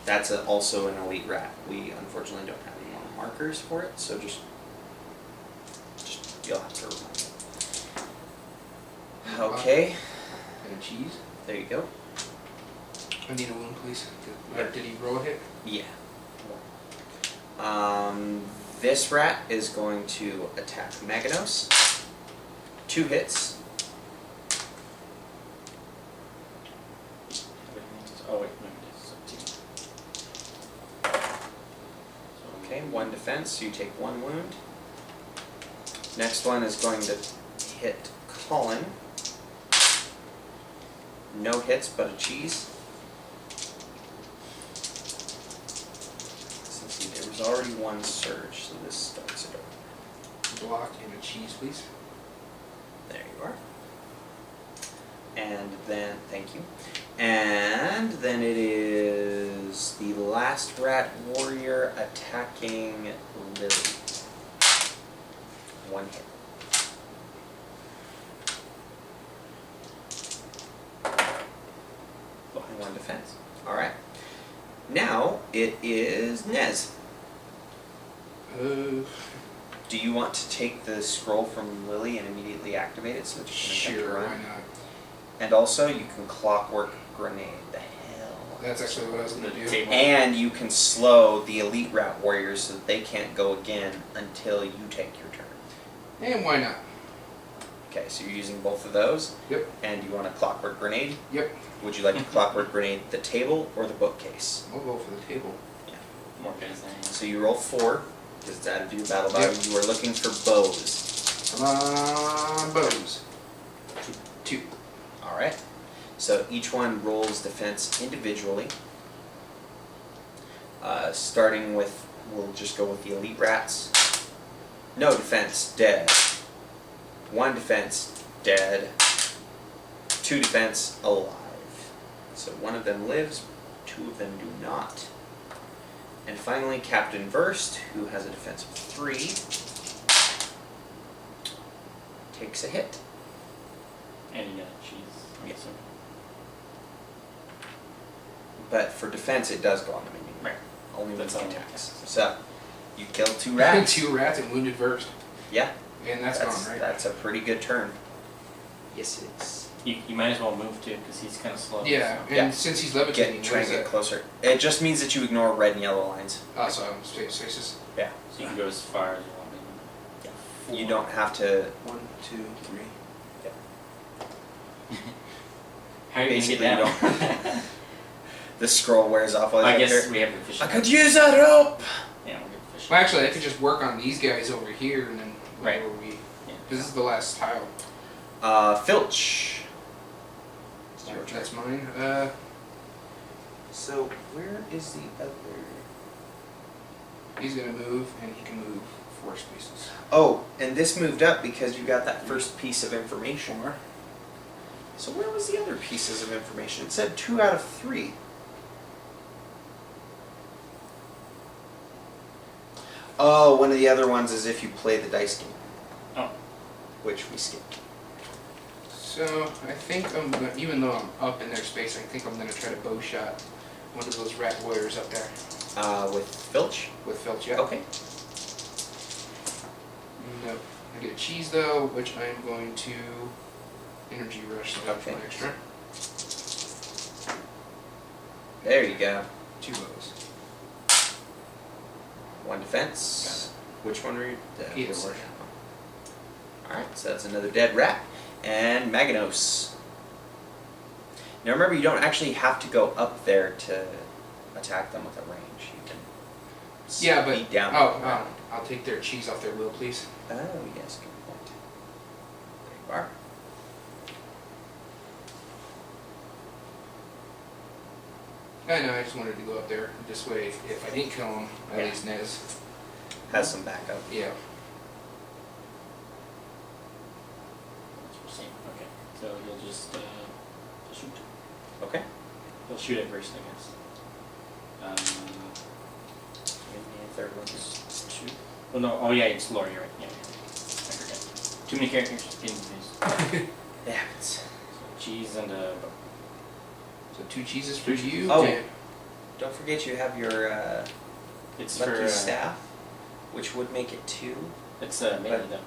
That's also an Elite Rat. We unfortunately don't have any more markers for it, so just you'll have to remind me. Okay, And a cheese. there you go. I need a wound, please. Yeah. Did he roll a hit? Yeah. This rat is going to attack Maganos. 2 hits. Oh wait, no, it is 2. Okay, 1 defense, so you take 1 wound. Next one is going to hit Colin. No hits, but a cheese. Let's see, there was already 1 surge, so this starts it over. Block and a cheese, please. There you are. And then, thank you. And then it is the last rat warrior attacking Lily. 1 hit. And 1 defense. Alright. Now it is Nez. Do you want to take the scroll from Lily and immediately activate it so that you can attempt to Sure, run? why not? And also, you can clockwork grenade. The hell? That's actually what I was gonna The do. table. And you can slow the elite rat warriors so that they can't go again until you take your turn. And why not? Okay, so you're using both of those. Yep. And you want a clockwork grenade? Yep. Would you like to clockwork grenade the table or the bookcase? We'll go for the table. More guys than So you roll 4, because it's added to your battle value. Yep. You are looking for bows. Come on, bows. 2. Alright. So each one rolls defense individually. Starting with, we'll just go with the elite rats. No defense, dead. 1 defense, dead. 2 defense, alive. So 1 of them lives, 2 of them do not. And finally, Captain Verst, who has a defense of 3, takes a hit. And you got cheese. Yeah. So. But for defense, it does go on the menu. Right. Only when That's he all. attacks. So, You killed 2 rats. 2 rats and wounded Verst. Yeah. And that's gone, right? That's a pretty good turn. Yes, it is. You might as well move too, because he's kind of slow. Yeah, and Yeah. since he's levitating, Try and get closer. It just means that you ignore red and yellow lines. Oh, so I'm spaces. Yeah. So you can go as far as you want. Maybe. You don't have to. 1, 2, 3. How are you Basically, gonna you get down? The scroll wears off while I you're guess there. we have the fishing. I could use that help. Yeah, we'll get the fishing. Well, actually, I could just work on these guys over here, and then Right. wherever we. Yeah. This is the last tile. Filch. It's your turn. That's mine. So where is the other? He's gonna move, and he can move 4 spaces. Oh, and this moved up because you got that first piece of information. So where was the other pieces of information? It said 2 out of 3. Oh, one of the other ones is if you play the dice game. Oh. Which we skipped. So I think I'm gonna, even though I'm up in their space, I think I'm gonna try to bow shot one of those rat warriors up there With Filch? with Filch. Yeah. Okay. Nope. I get a cheese though, which I'm going to energy rush. So that's Okay. one extra. There you go. 2 bows. 1 defense. Which one were you? Yes. Alright, so that's another dead rat. And Maganos. Now remember, you don't actually have to go up there to attack them with a range. You can Yeah, but speed down. I'll take their cheese off their wheel, please. Oh, yes, good point. There you are. I know. I just wanted to go up there this way. If I didn't kill him, at Yeah. least Nez. Has some backup. Yeah. Same. Okay. So he'll just shoot. Okay. He'll shoot at first, I guess. Give me a third one. Shoot. Well, no. Oh yeah, it's Lore. You're right. Yeah. I forget. Too many characters. Getting confused. Yeah. It's, So cheese and bow. So 2 cheeses for 2 you. Oh. and- don't forget you have your It's lucky for staff, which would make it 2. It's melee though.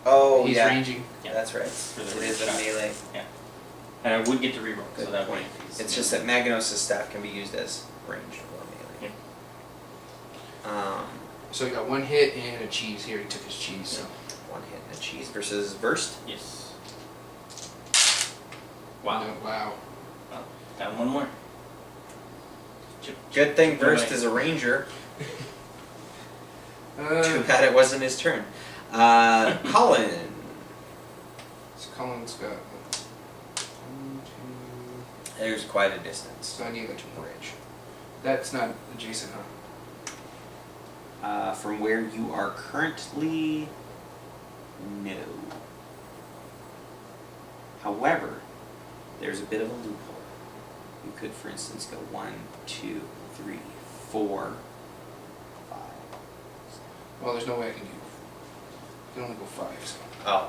Oh, He's yeah. ranging. Yeah. That's right. For the It is a shot. melee. And I would get to reroll, Good so that point. way. if he's It's just that Maganos' staff can be used as ranged or melee. So he got 1 hit and a cheese. Here he took his cheese. So. 1 hit and a cheese versus Verst. Yes. Wow. No, wow. Down 1 more. Chip. Good thing chip Verst away. is a ranger. Too bad it wasn't his turn. Colin. So Colin's got 1, 2. There's quite a distance. So I need a bridge. That's not adjacent, huh? From where you are currently, no. However, there's a bit of a loophole. You could, for instance, go 1, 2, 3, 4, 5. Well, there's no way I can do. I can only go 5. So. Oh.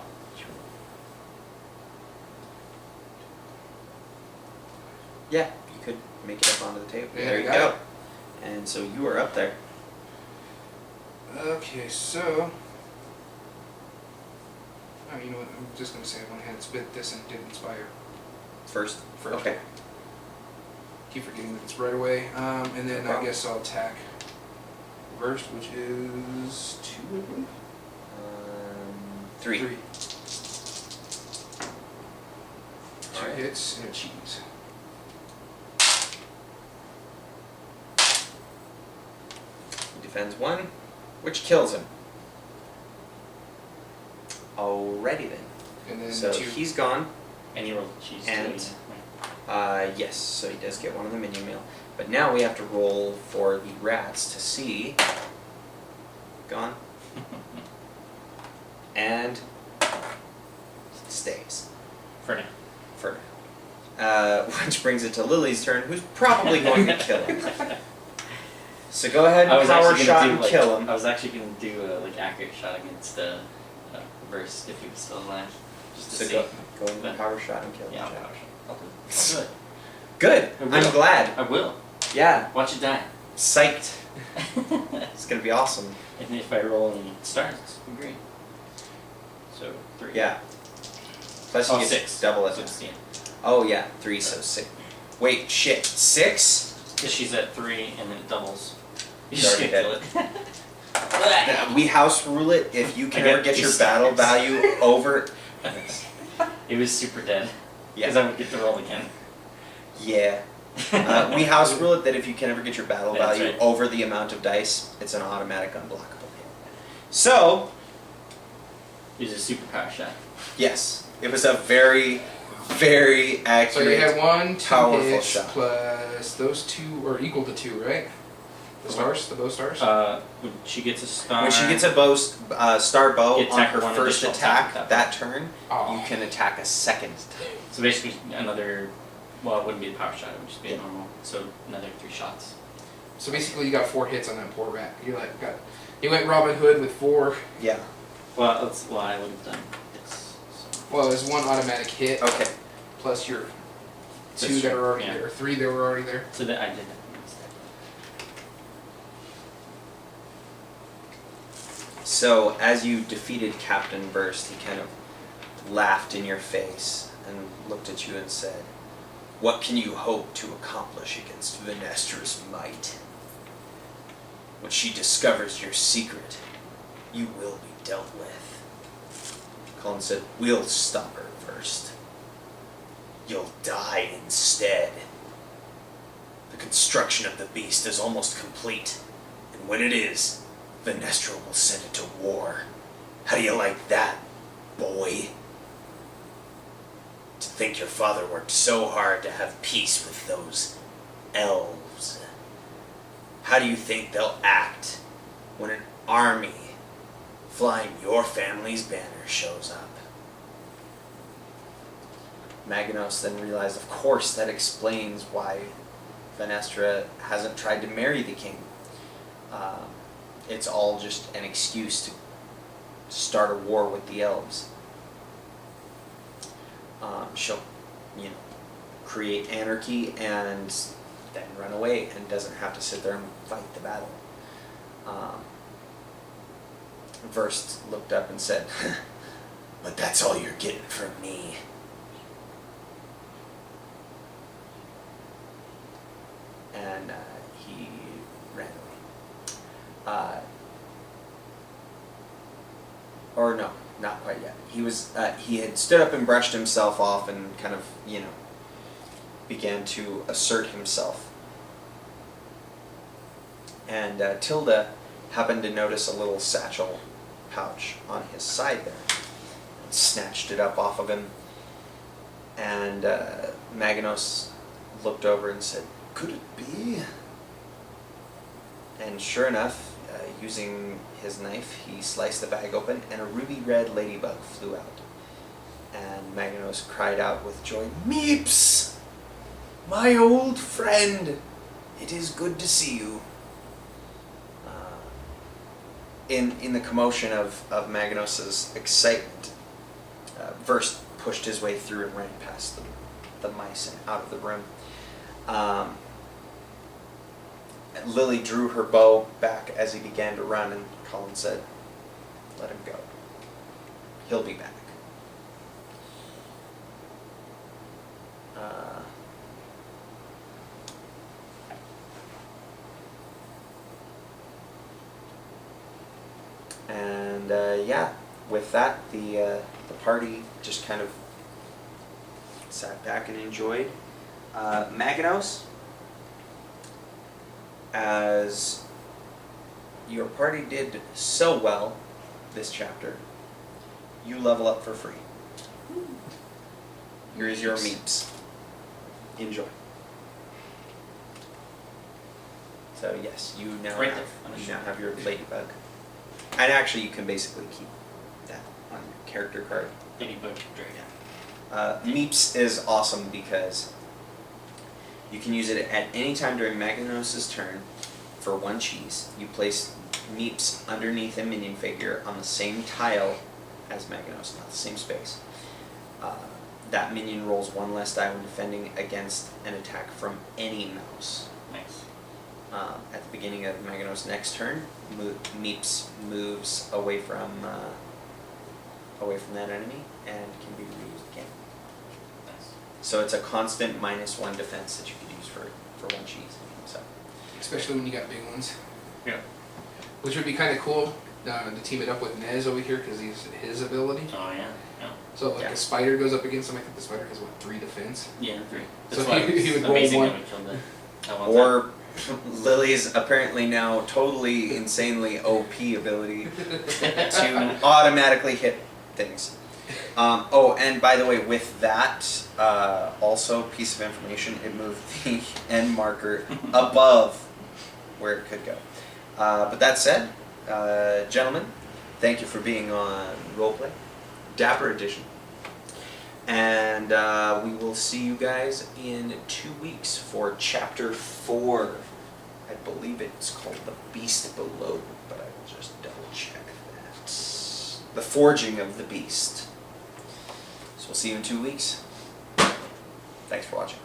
Yeah, you could make it up onto the table. Yeah, There you got go. it. And so you are up there. Okay, so. Oh, you know what? I'm just gonna say I went ahead and spit this and did inspire First. first. Okay. Keep forgetting that it's right away. And then I Okay. guess I'll attack Verst, which is 2, I believe. 3. 3. 2 Alright. hits and a cheese. He defends 1, which kills him. Alrighty then. And then So 2. he's gone. And you roll cheese And- too. Yes, so he does get one of the minion meal. But now we have to roll for the rats to see. Gone. And stays For now. for now. Which brings it to Lily's turn, who's probably going to kill him. So go ahead I and was power actually shot gonna do and like, kill him. I was actually gonna do a accurate shot against Verse if he was still alive, just to So see. go ahead and power shot and kill him. Yeah, I'll Jack. power shot. I'll do it. Good. I will. I'm glad. I will. Yeah. Watch it die. psyched. It's gonna be awesome. And if I roll in stars, it's gonna be great. So 3. Yeah. Plus you Oh, get 6. double as 16. Oh yeah, 3, so 6. Wait, shit, 6? Because she's at 3 and then it doubles. You She's just already can't kill it. We house rule it if you can I ever get get your these battle stars. value over. It was super dead. Because Yeah. I would get to roll again. Yeah. We house rule it that if you can ever get your battle That's value right. over the amount of dice, it's an automatic unblockable hit. So, It was a superpower shot. yes, it was a very, very So you accurate. had 1, 2 powerful hits shot. plus those 2 are equal to 2, right? The stars, the bow stars. When she gets a star. When she gets a bow, star bow You on attack her one first additional attack time. that turn, Oh. you can attack a second time. So basically another, well, it wouldn't be a power shot, it would just be Yeah. a normal. So another 3 shots. So basically, you got 4 hits on that poor rat. You you went Robin Hood with 4. Yeah. Well, that's what I would have done. It's, so. Well, there's 1 automatic hit Okay. plus your 2 That's that true, are already yeah. there, or 3 that were already there. So that I did that instead. So as you defeated Captain Burst, he kind of laughed in your face and looked at you and said, "What can you hope to accomplish against Venestra's might? When she discovers your secret, you will be dealt with." Colin said, "We'll stop her first. You'll die instead. The construction of the beast is almost complete, and when it is, Venestra will send it to war. How do you like that, boy? To think your father worked so hard to have peace with those elves. How do you think they'll act when an army flying your family's banner shows up?" Maganos then realized, of course, that explains why Venestra hasn't tried to marry the king. It's all just an excuse to start a war with the elves. She'll, create anarchy and then run away and doesn't have to sit there and fight the battle. Verst looked up and said, "But that's all you're getting from me." And he ran away. Or no, not quite yet. He had stood up and brushed himself off and kind of, began to assert himself. And Tilda happened to notice a little satchel pouch on his side there. And snatched it up off of him. And Maganos looked over and said, "Could it be?" And sure enough, using his knife, he sliced the bag open, and a ruby red ladybug flew out. And Maganos cried out with joy, "Meeps! My old friend! It is good to see you." In the commotion of Maganos' excitement, Verst pushed his way through and ran past the mice and out of the room. Lily drew her bow back as he began to run, and Colin said, "Let him go. He'll be back." And with that, the party just kind of sat back and enjoyed. Maganos, as your party did so well this chapter, you level up for free. Here is your meeps. Enjoy. So yes, you now Right have, there on the you sheet. now have your ladybug. And actually you can basically keep that on your character card. Ladybug dragon. Meeps is awesome because you can use it at any time during Maganos' turn for 1 cheese. You place Meeps underneath a minion figure on the same tile as Maganos, not the same space. That minion rolls 1 less die when defending against an attack from any mouse. Nice. at the beginning of Magano's next turn, Meeps moves away from that enemy and can be reused again. Nice. So it's a constant -1 defense that you could use for one cheese. So Especially when you got big ones. Yeah. Which would be kind of cool to team it up with Nez over here because he's his ability. Oh yeah. Yeah. So like Yeah. a spider goes up against him. I think the spider has what 3 defense. Yeah, 3. So That's why he it's would roll amazing one. that we killed that one time. or Lily's apparently now totally insanely OP ability to automatically hit things. Oh, and by the way, with that, also piece of information, it moved the end marker above where it could go. But that said, gentlemen, thank you for being on Roleplay, Dapper Edition. And we will see you guys in 2 weeks for Chapter 4. I believe it's called The Beast Below, but I will just double check that. The Forging of the Beast. So we'll see you in 2 weeks. Thanks for watching.